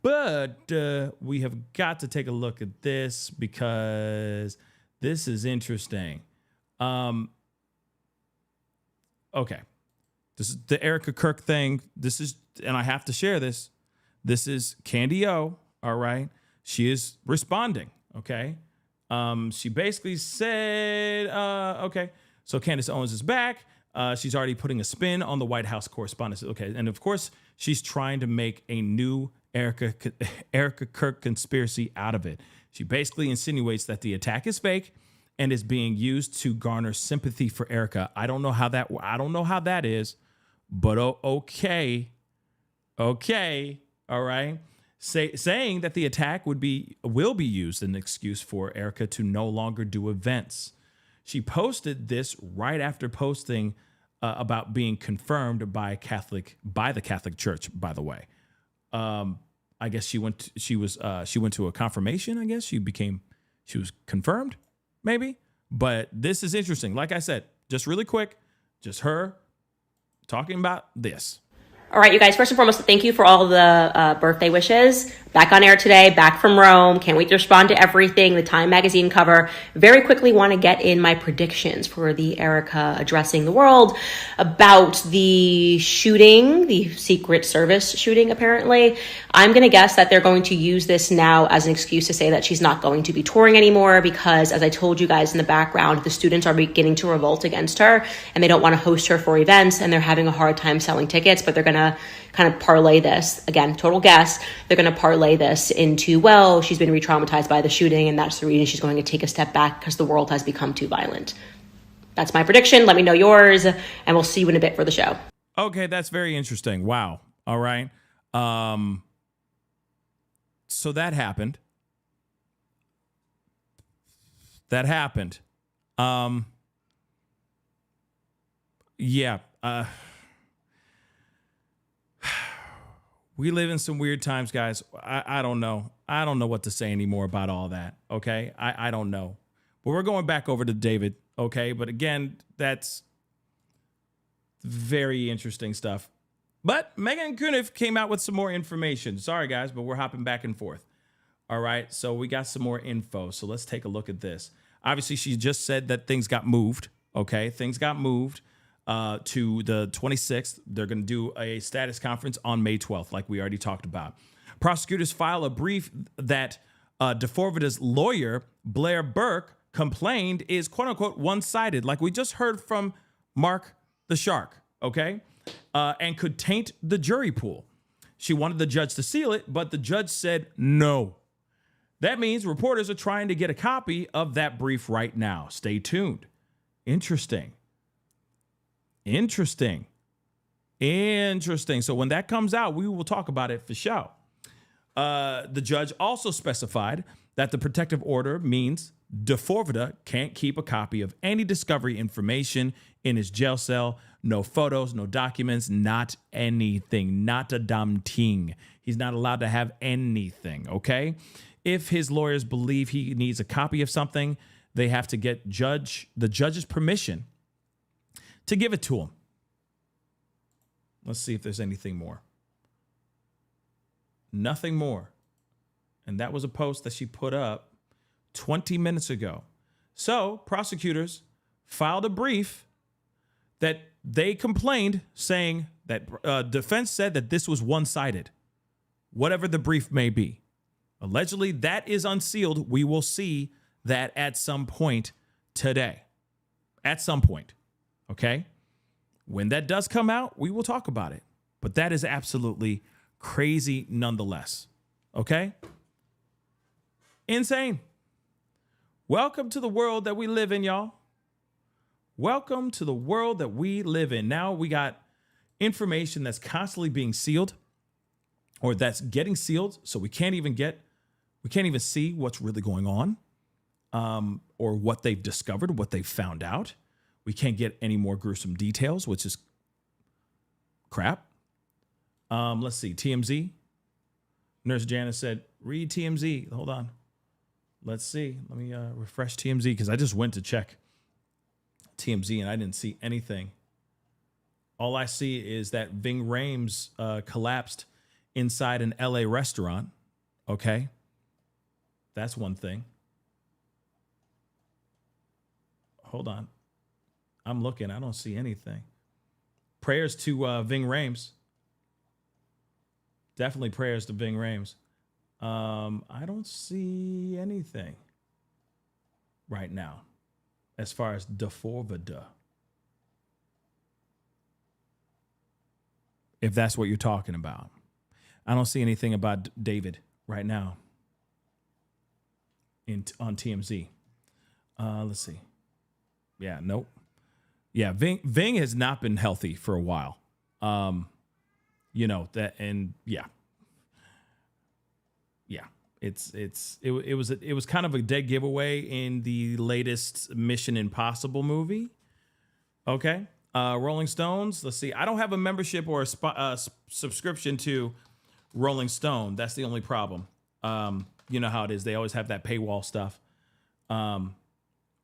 But we have got to take a look at this because this is interesting. Okay. This is the Erica Kirk thing. This is, and I have to share this. This is Candy O. All right. She is responding. Okay. She basically said, okay, so Candace Owens is back. She's already putting a spin on the White House correspondence. Okay. And of course, she's trying to make a new Erica Kirk conspiracy out of it. She basically insinuates that the attack is fake and is being used to garner sympathy for Erica. I don't know how that is, but okay. Okay. All right. Saying that the attack will be used as an excuse for Erica to no longer do events. She posted this right after posting about being confirmed by the Catholic Church, by the way. I guess she went to a confirmation. I guess she was confirmed, maybe. But this is interesting. Like I said, just really quick, just her talking about this. All right, you guys, first and foremost, thank you for all the birthday wishes. Back on air today, back from Rome. Can't wait to respond to everything. The Time magazine cover. Very quickly want to get in my predictions for the Erica addressing the world about the shooting, the Secret Service shooting, apparently. I'm going to guess that they're going to use this now as an excuse to say that she's not going to be touring anymore because, as I told you guys in the background, the students are beginning to revolt against her and they don't want to host her for events and they're having a hard time selling tickets, but they're going to kind of parlay this, again, total guess, they're going to parlay this into, well, she's been re-traumatized by the shooting and that's the reason she's going to take a step back because the world has become too violent. That's my prediction. Let me know yours and we'll see you in a bit for the show. Okay, that's very interesting. Wow. All right. So that happened. Yeah. We live in some weird times, guys. I don't know. I don't know what to say anymore about all that. Okay. I don't know. But we're going back over to David. Okay. But again, that's very interesting stuff. But Megan Kuniff came out with some more information. Sorry, guys, but we're hopping back and forth. All right. So we got some more info. So let's take a look at this. Obviously, she just said that things got moved. Okay. Things got moved to the 26th. They're going to do a status conference on May 12th, like we already talked about. Prosecutors file a brief that D4vd's lawyer, Blair Burke, complained is, quote unquote, one-sided, like we just heard from Mark the Shark. Okay. And could taint the jury pool. She wanted the judge to seal it, but the judge said no. That means reporters are trying to get a copy of that brief right now. Stay tuned. Interesting. So when that comes out, we will talk about it for sure. The judge also specified that the protective order means D4vd can't keep a copy of any discovery information in his jail cell. No photos, no documents, not anything, not a damn thing. He's not allowed to have anything, okay? If his lawyers believe he needs a copy of something, they have to get the judge's permission to give it to him. Let's see if there's anything more. Nothing more. And that was a post that she put up 20 minutes ago. So prosecutors filed a brief that they complained, saying that defense said that this was one-sided, whatever the brief may be. Allegedly, that is unsealed. We will see that at some point today. At some point, okay? When that does come out, we will talk about it. But that is absolutely crazy nonetheless, okay? Insane. Welcome to the world that we live in, y'all. Welcome to the world that we live in. Now we got information that's constantly being sealed, or that's getting sealed, so we can't even see what's really going on, or what they've discovered, what they've found out. We can't get any more gruesome details, which is crap. Let's see, TMZ. Nurse Janice said, read TMZ. Hold on. Let's see. Let me refresh TMZ because I just went to check TMZ and I didn't see anything. All I see is that Ving Rhames collapsed inside an LA restaurant. Okay. That's one thing. Hold on. I'm looking. I don't see anything. Prayers to Ving Rhames. Definitely prayers to Ving Rhames. I don't see anything right now as far as D4vd. If that's what you're talking about. I don't see anything about David right now on TMZ. Let's see. Yeah, nope. Yeah, Ving has not been healthy for a while. You know that, and yeah, it was kind of a dead giveaway in the latest Mission Impossible movie. Okay, Rolling Stones. Let's see. I don't have a membership or a subscription to Rolling Stone. That's the only problem. You know how it is. They always have that paywall stuff.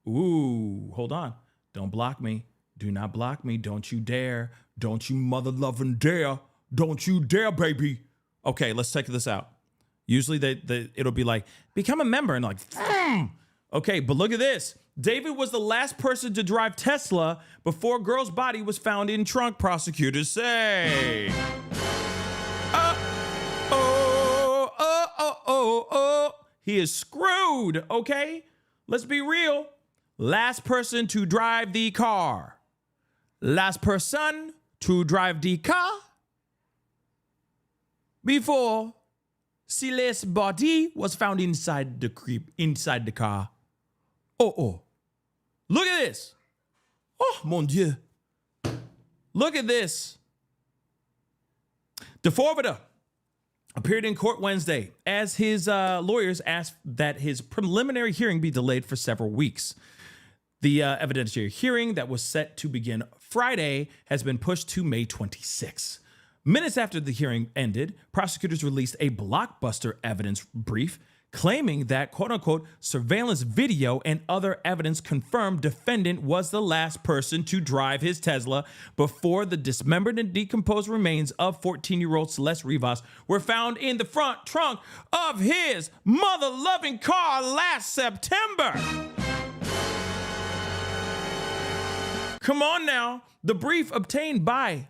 Ooh, hold on. Don't block me. Do not block me. Don't you dare. Don't you mother loving dare. Don't you dare, baby. Okay, let's check this out. Usually it'll be like, become a member, and like, okay, but look at this. David was the last person to drive Tesla before girl's body was found in trunk, prosecutors say. He is screwed, okay? Let's be real. Last person to drive the car. Last person to drive the car before Silas' body was found inside the car. Oh. Look at this. Oh, mon Dieu. Look at this. D4vd appeared in court Wednesday as his lawyers asked that his preliminary hearing be delayed for several weeks. The evidentiary hearing that was set to begin Friday has been pushed to May 26. Minutes after the hearing ended, prosecutors released a blockbuster evidence brief claiming that, quote-unquote, surveillance video and other evidence confirmed defendant was the last person to drive his Tesla before the dismembered and decomposed remains of 14-year-old Celeste Rivas were found in the front trunk of his mother-loving car last September. Come on now. The brief obtained by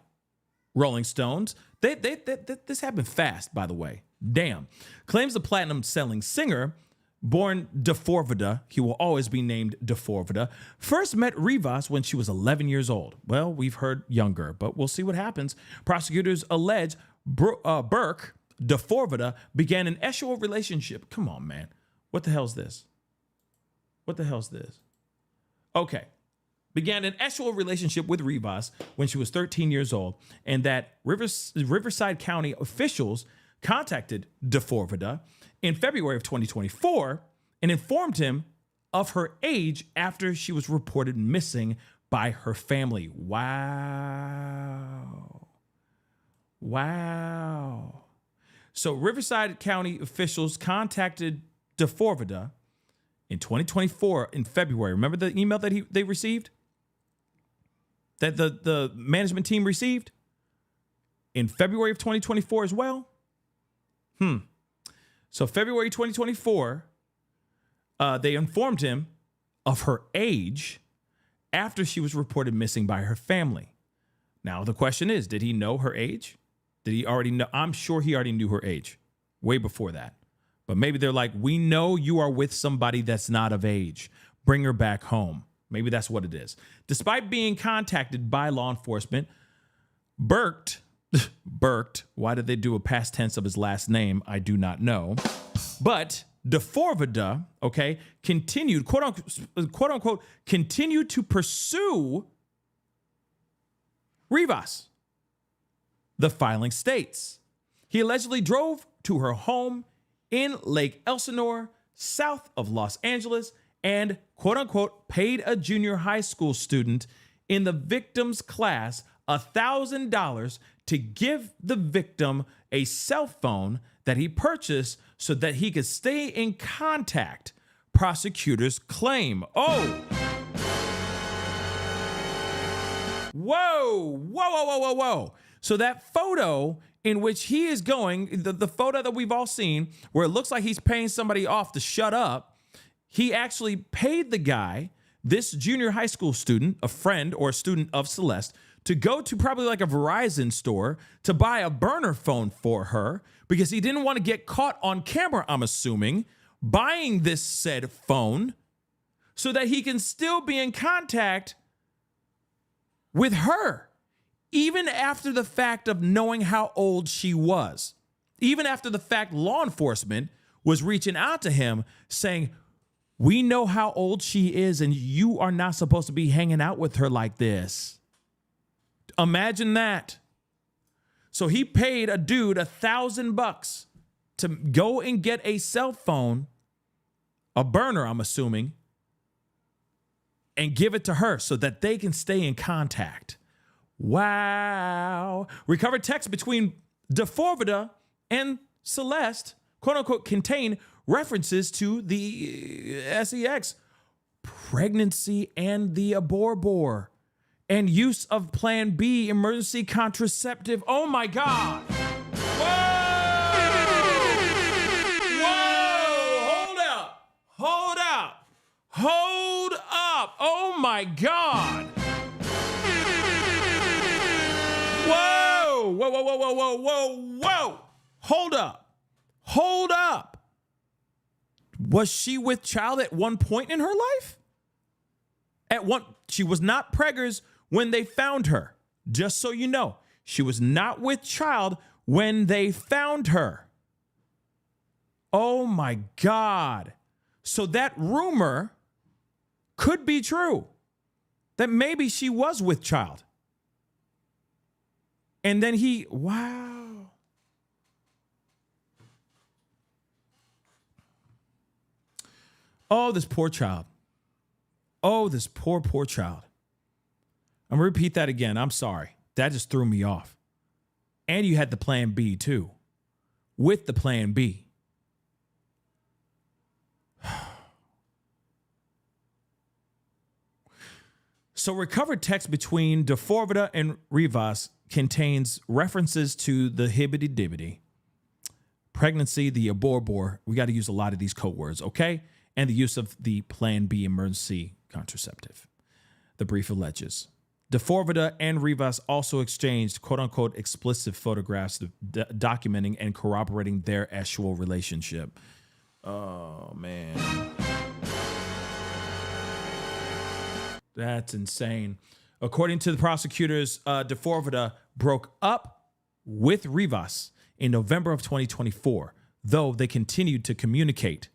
Rolling Stones, this happened fast, by the way. Damn. Claims the platinum-selling singer, born D4vd, he will always be named D4vd, first met Rivas when she was 11 years old. Well, we've heard younger, but we'll see what happens. Prosecutors allege Burke, D4vd, began an sexual relationship. Come on, man. What the hell's this? Okay. Began an sexual relationship with Rivas when she was 13 years old, and that Riverside County officials contacted D4vd in February of 2024 and informed him of her age after she was reported missing by her family. Wow. So Riverside County officials contacted D4vd in 2024 in February. Remember the email that they received? That the management team received in February of 2024 as well. So February 2024, they informed him of her age after she was reported missing by her family. Now, the question is, did he know her age? Did he already know? I'm sure he already knew her age way before that. But maybe they're like, we know you are with somebody that's not of age. Bring her back home. Maybe that's what it is. Despite being contacted by law enforcement, Burked, why did they do a past tense of his last name? I do not know. But D4vd, okay, continued, quote unquote, continued to pursue Rivas. The filing states he allegedly drove to her home in Lake Elsinore, south of Los Angeles, and, quote unquote, paid a junior high school student in the victim's class $1,000 to give the victim a cell phone that he purchased so that he could stay in contact, prosecutors claim. Oh! Whoa. So that photo in which he is going, the photo that we've all seen, where it looks like he's paying somebody off to shut up, he actually paid the guy, this junior high school student, a friend or a student of Celeste, to go to probably like a Verizon store to buy a burner phone for her because he didn't want to get caught on camera, I'm assuming, buying this said phone so that he can still be in contact with her, even after the fact of knowing how old she was, even after the fact law enforcement was reaching out to him saying, we know how old she is and you are not supposed to be hanging out with her like this. Imagine that. So he paid a dude $1,000 to go and get a cell phone, a burner, I'm assuming, and give it to her so that they can stay in contact. Wow. Recovered text between D4vd and Celeste, quote unquote, contain references to the sex, pregnancy, and the abortion, and use of Plan B emergency contraceptive. Oh my God. Whoa! Whoa! Hold up. Hold up. Hold up. Oh my God. Whoa! Whoa, whoa, whoa, whoa, whoa, whoa, whoa. Hold up. Hold up. Was she with child at one point in her life? She was not preggers when they found her. Just so you know, she was not with child when they found her. Oh my God. So that rumor could be true, that maybe she was with child. And then wow. Oh, this poor child. Oh, this poor, poor child. I'm going to repeat that again. I'm sorry. That just threw me off. And you had the Plan B too. With the Plan B. So recovered text between D4vd and Rivas contains references to the hibbity-dibbity, pregnancy, the abortion. We got to use a lot of these code words, okay? And the use of the Plan B emergency contraceptive. The brief alleges. D4vd and Rivas also exchanged quote-unquote explicit photographs documenting and corroborating their actual relationship. Oh, man. That's insane. According to the prosecutors, D4vd broke up with Rivas in November of 2024, though they continued to communicate.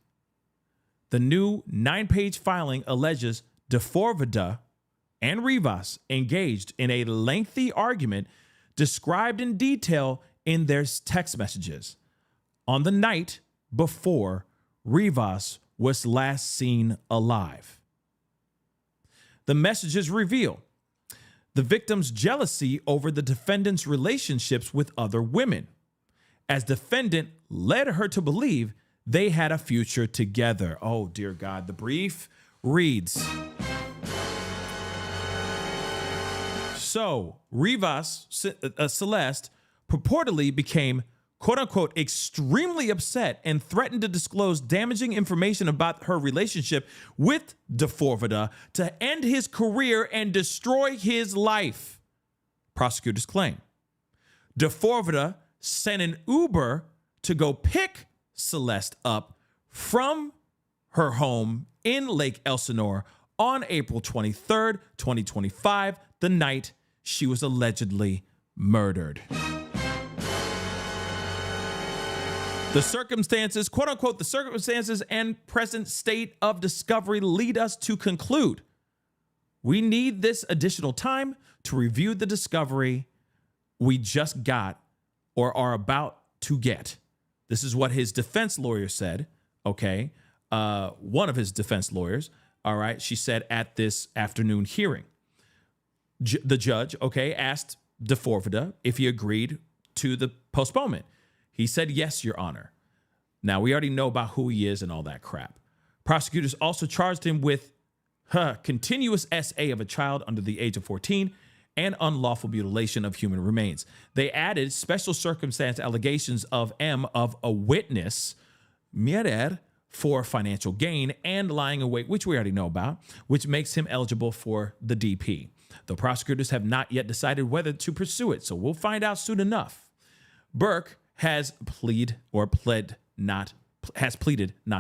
The new 9-page filing alleges D4vd and Rivas engaged in a lengthy argument described in detail in their text messages on the night before Rivas was last seen alive. The messages reveal the victim's jealousy over the defendant's relationships with other women, as defendant led her to believe they had a future together. Oh, dear God. The brief reads. So, Rivas, Celeste, purportedly became, quote-unquote, extremely upset and threatened to disclose damaging information about her relationship with D4vd to end his career and destroy his life, prosecutors claim. D4vd sent an Uber to go pick Celeste up from her home in Lake Elsinore on April 23rd, 2025, the night she was allegedly murdered. The circumstances, quote unquote, the circumstances and present state of discovery lead us to conclude we need this additional time to review the discovery we just got or are about to get. This is what his defense lawyer said, okay? One of his defense lawyers, all right? She said at this afternoon hearing. The judge, okay, asked D4vd if he agreed to the postponement. He said, yes, Your Honor. Now, we already know about who he is and all that crap. Prosecutors also charged him with continuous SA of a child under the age of 14 and unlawful mutilation of human remains. They added special circumstance allegations of M of a witness, mirar, for financial gain and lying awake, which we already know about, which makes him eligible for the DP. The prosecutors have not yet decided whether to pursue it, so we'll find out soon enough. Burke has pleaded not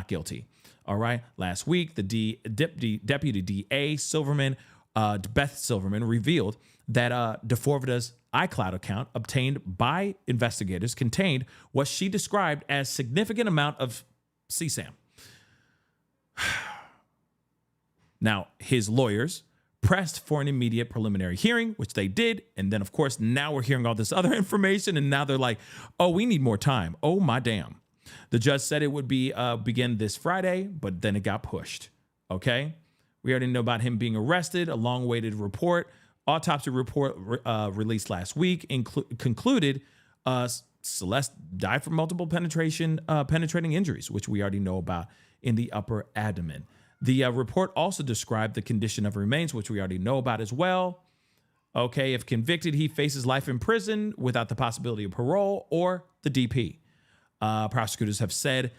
guilty. All right. Last week, the Deputy DA Silverman, Beth Silverman, revealed that D4vd's iCloud account obtained by investigators contained what she described as significant amount of CSAM. Now, his lawyers pressed for an immediate preliminary hearing, which they did. And then, of course, now we're hearing all this other information. And now they're like, oh, we need more time. Oh, my damn. The judge said it would be begin this Friday, but then it got pushed. OK, we already know about him being arrested. A long awaited report. Autopsy report released last week concluded Celeste died from multiple penetrating injuries, which we already know about in the upper abdomen. The report also described the condition of her remains, which we already know about as well. Okay, if convicted, he faces life in prison without the possibility of parole or the DP. Prosecutors have said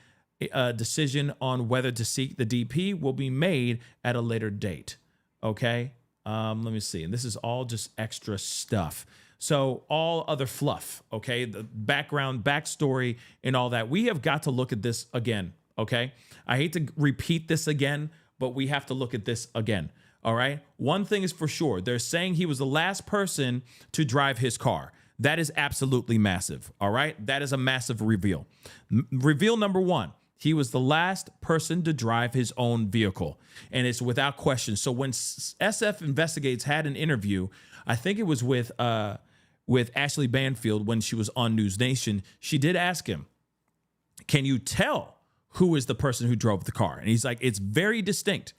a decision on whether to seek the DP will be made at a later date. Okay, let me see. And this is all just extra stuff. So all other fluff, okay, the backstory, and all that. We have got to look at this again, okay? I hate to repeat this again, but we have to look at this again, all right? One thing is for sure. They're saying he was the last person to drive his car. That is absolutely massive, all right? That is a massive reveal. Reveal number one, he was the last person to drive his own vehicle, and it's without question. So when SF Investigates had an interview, I think it was with Ashley Banfield when she was on News Nation, she did ask him, can you tell who is the person who drove the car? And he's like, it's very distinct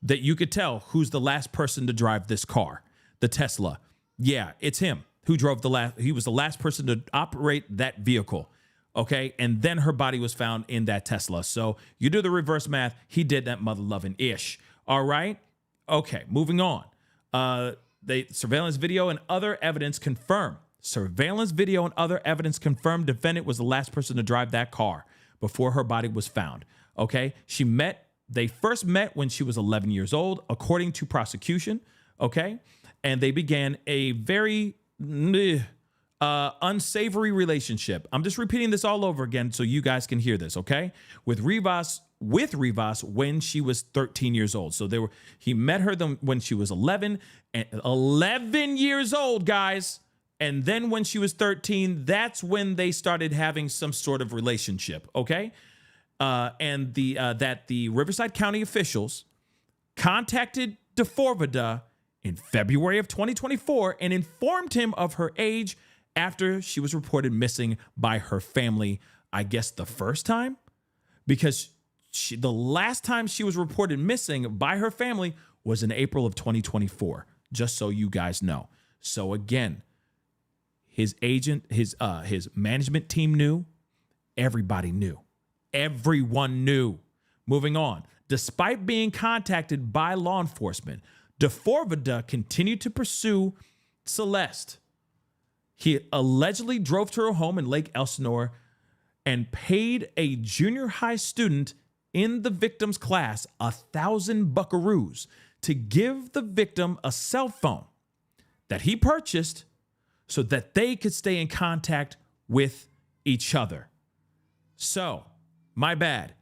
that you could tell who's the last person to drive this car, the Tesla. Yeah, it's him who drove he was the last person to operate that vehicle. Okay. And then her body was found in that Tesla. So you do the reverse math. He did that mother loving ish. All right. Okay. Moving on. The surveillance video and other evidence confirm. Defendant was the last person to drive that car before her body was found. Okay. They first met when she was 11 years old, according to prosecution. Okay. And they began a very unsavory relationship. I'm just repeating this all over again so you guys can hear this, okay? With Rivas when she was 13 years old. So he met her when she was 11 years old, guys. And then when she was 13, that's when they started having some sort of relationship, okay? And that the Riverside County officials contacted D4vd in February of 2024 and informed him of her age after she was reported missing by her family, I guess the first time, because the last time she was reported missing by her family was in April of 2024, just so you guys know. So again, his agent, his management team knew, everybody knew, everyone knew. Moving on, despite being contacted by law enforcement, D4vd continued to pursue Celeste. He allegedly drove to her home in Lake Elsinore and paid a junior high student in the victim's class 1,000 buckaroos to give the victim a cell phone that he purchased so that they could stay in contact with each other. So, my bad.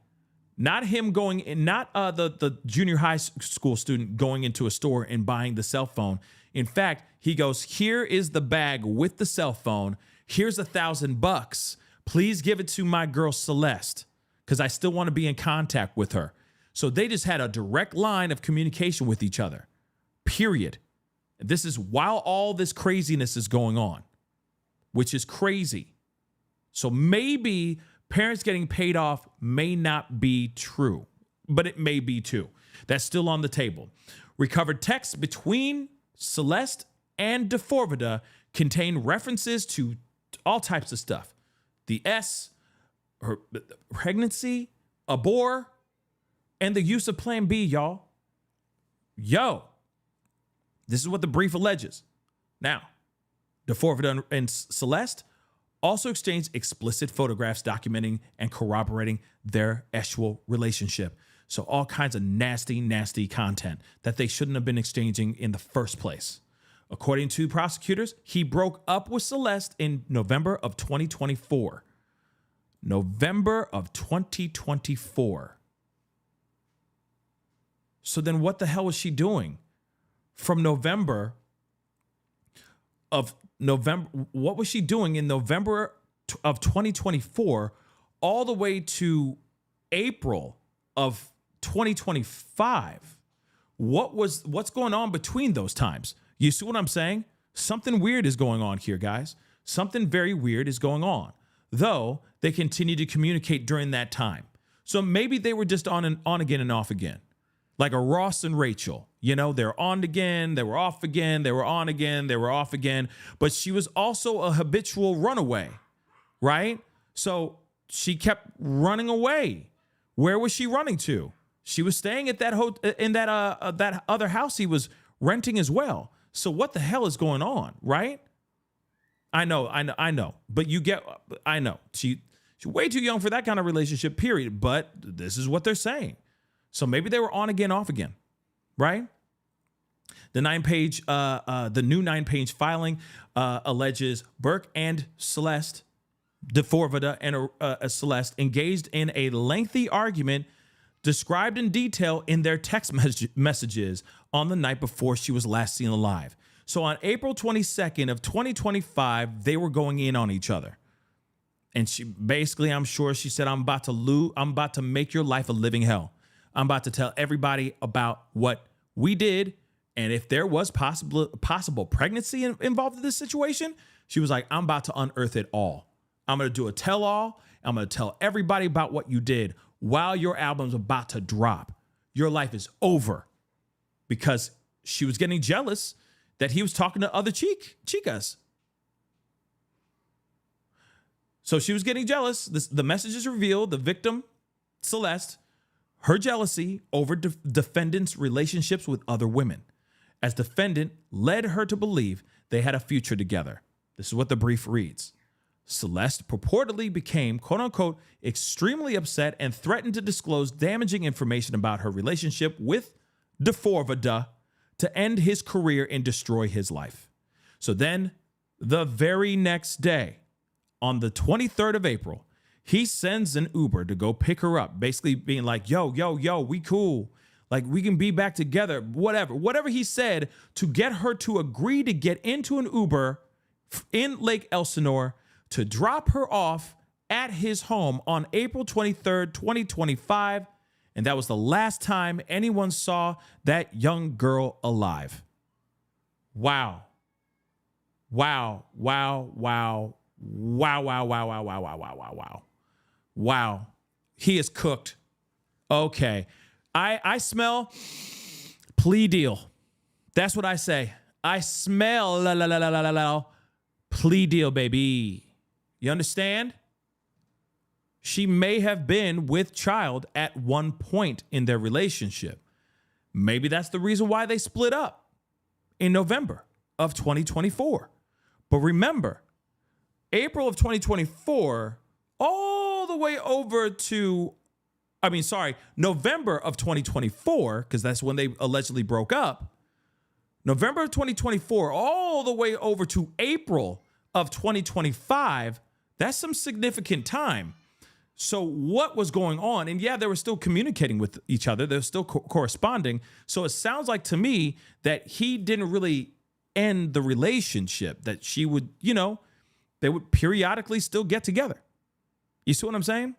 Not him going in, not the junior high school student going into a store and buying the cell phone. In fact, he goes, here is the bag with the cell phone. Here's $1,000. Please give it to my girl Celeste, because I still want to be in contact with her. So they just had a direct line of communication with each other, period. This is while all this craziness is going on, which is crazy. So maybe parents getting paid off may not be true, but it may be too. That's still on the table. Recovered texts between Celeste and D4vd contain references to all types of stuff. The S, her pregnancy, abort, and the use of Plan B, y'all. Yo, this is what the brief alleges. Now, D4vd and Celeste also exchanged explicit photographs documenting and corroborating their actual relationship. So all kinds of nasty, nasty content that they shouldn't have been exchanging in the first place. According to prosecutors, he broke up with Celeste in November of 2024. November of 2024. So then what the hell was she doing from November, what was she doing in November of 2024 all the way to April of 2025? What's going on between those times? You see what I'm saying? Something weird is going on here, guys. Something very weird is going on, though they continue to communicate during that time. So maybe they were just on again and off again. Like a Ross and Rachel, you know, they're on again, they were off again, they were on again, they were off again. But she was also a habitual runaway, right? So she kept running away. Where was she running to? She was staying at that that other house he was renting as well. So what the hell is going on, right? I know. But I know. She's way too young for that kind of relationship, period. But this is what they're saying. So maybe they were on again, off again, right? The new 9-page filing alleges Burke and Celeste, D4vd and Celeste engaged in a lengthy argument described in detail in their text messages on the night before she was last seen alive. So on April 22nd of 2025, they were going in on each other. And she basically, I'm sure she said, I'm about to make your life a living hell. I'm about to tell everybody about what we did. And if there was possible pregnancy involved in this situation, she was like, I'm about to unearth it all. I'm going to do a tell-all. I'm going to tell everybody about what you did while your album's about to drop. Your life is over. Because she was getting jealous that he was talking to other chicas. So she was getting jealous. The messages revealed the victim, Celeste, her jealousy over defendant's relationships with other women, as defendant led her to believe they had a future together. This is what the brief reads. Celeste purportedly became, quote unquote, extremely upset and threatened to disclose damaging information about her relationship with D4vd to end his career and destroy his life. So then, the very next day, on the 23rd of April, he sends an Uber to go pick her up, basically being like, yo, we cool. Like, we can be back together, whatever he said to get her to agree to get into an Uber in Lake Elsinore to drop her off at his home on April 23rd, 2025. And that was the last time anyone saw that young girl alive. Wow. Wow. He is cooked. Okay. I smell plea deal. That's what I say. I smell plea deal, baby. You understand? She may have been with child at one point in their relationship. Maybe that's the reason why they split up in November of 2024. But remember, April of 2024, all the way over to, November of 2024, because that's when they allegedly broke up. November of 2024, all the way over to April of 2025, that's some significant time. So what was going on? And yeah, they were still communicating with each other. They were still corresponding. So it sounds like to me that he didn't really end the relationship, that she would, they would periodically still get together. You see what I'm saying?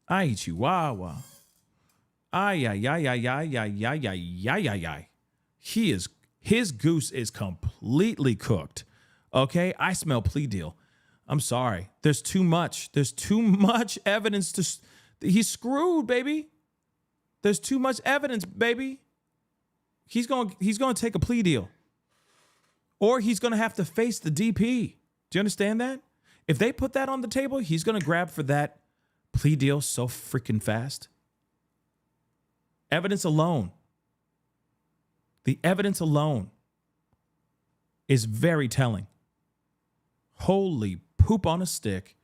Ay, chihuahua. Ay. His goose is completely cooked. Okay? I smell plea deal. I'm sorry. There's too much. There's too much evidence he's screwed, baby. There's too much evidence, baby. He's going to take a plea deal. Or he's going to have to face the DP. Do you understand that? If they put that on the table, he's going to grab for that plea deal so freaking fast. Evidence alone. The evidence alone is very telling. Holy poop on a stick.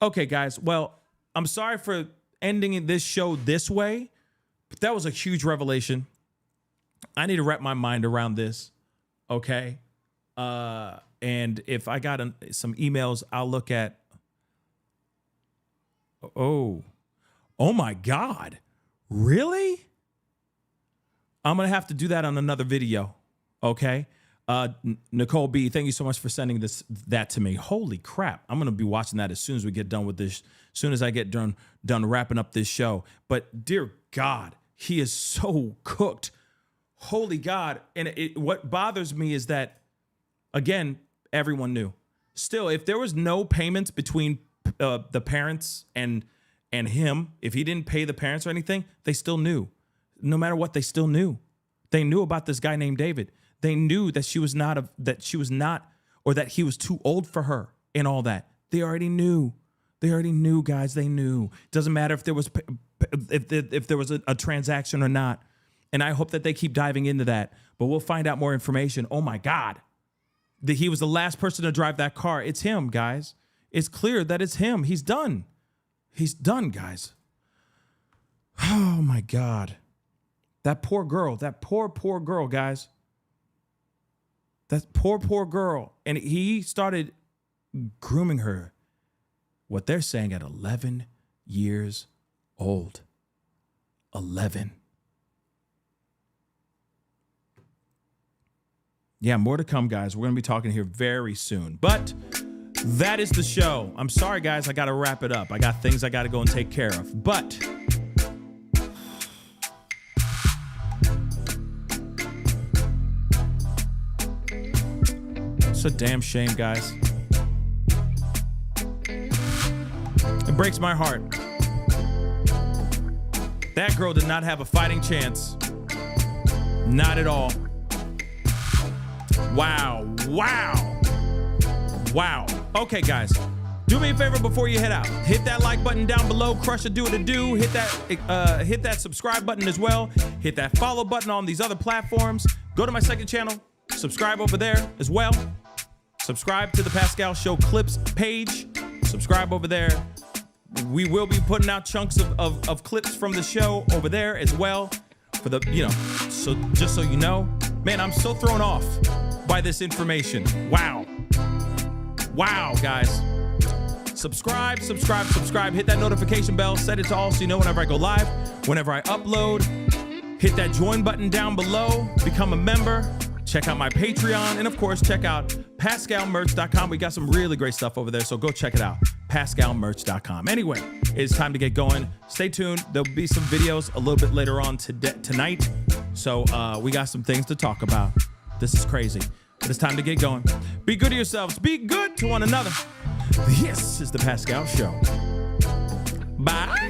Okay, guys. Well, I'm sorry for ending this show this way, but that was a huge revelation. I need to wrap my mind around this. Okay. And if I got some emails, I'll look at. Oh my God. Really? I'm going to have to do that on another video. Okay. Nicole B, thank you so much for sending that to me. Holy crap. I'm going to be watching that as soon as we get done with this, as soon as I get done wrapping up this show. But dear God, he is so cooked. Holy God. And what bothers me is that, again, everyone knew. Still, if there was no payments between the parents and him, if he didn't pay the parents or anything, they still knew. No matter what, they still knew. They knew about this guy named David. They knew that she was not, or that he was too old for her and all that. They already knew. They already knew, guys. They knew. Doesn't matter if there was a transaction or not. And I hope that they keep diving into that. But we'll find out more information. Oh my God. He was the last person to drive that car. It's him, guys. It's clear that it's him. He's done. He's done, guys. Oh my God. That poor girl. That poor girl, guys. That poor girl. And he started grooming her, what they're saying, at 11 years old. 11. Yeah, more to come, guys. We're going to be talking here very soon. But that is the show. I'm sorry, guys. I got to wrap it up. I got things I got to go and take care of. But it's a damn shame, guys. It breaks my heart. That girl did not have a fighting chance. Not at all. Wow. Okay, guys, do me a favor before you head out. Hit that like button down below. Crush it, do what it do. Hit that subscribe button as well. Hit that follow button on these other platforms. Go to my second channel. Subscribe over there as well. Subscribe to the Pascal Show clips page. Subscribe over there. We will be putting out chunks of clips from the show over there as well. For the, so just so you know, man, I'm so thrown off by this information. Wow, guys. Subscribe. Hit that notification bell. Set it to all so you know whenever I go live, whenever I upload. Hit that join button down below. Become a member. Check out my Patreon. And, of course, check out PascalMerch.com. We got some really great stuff over there, so go check it out. PascalMerch.com. Anyway, it's time to get going. Stay tuned. There'll be some videos a little bit later on tonight. So we got some things to talk about. This is crazy. But it's time to get going. Be good to yourselves. Be good to one another. This is the Pascal Show. Bye.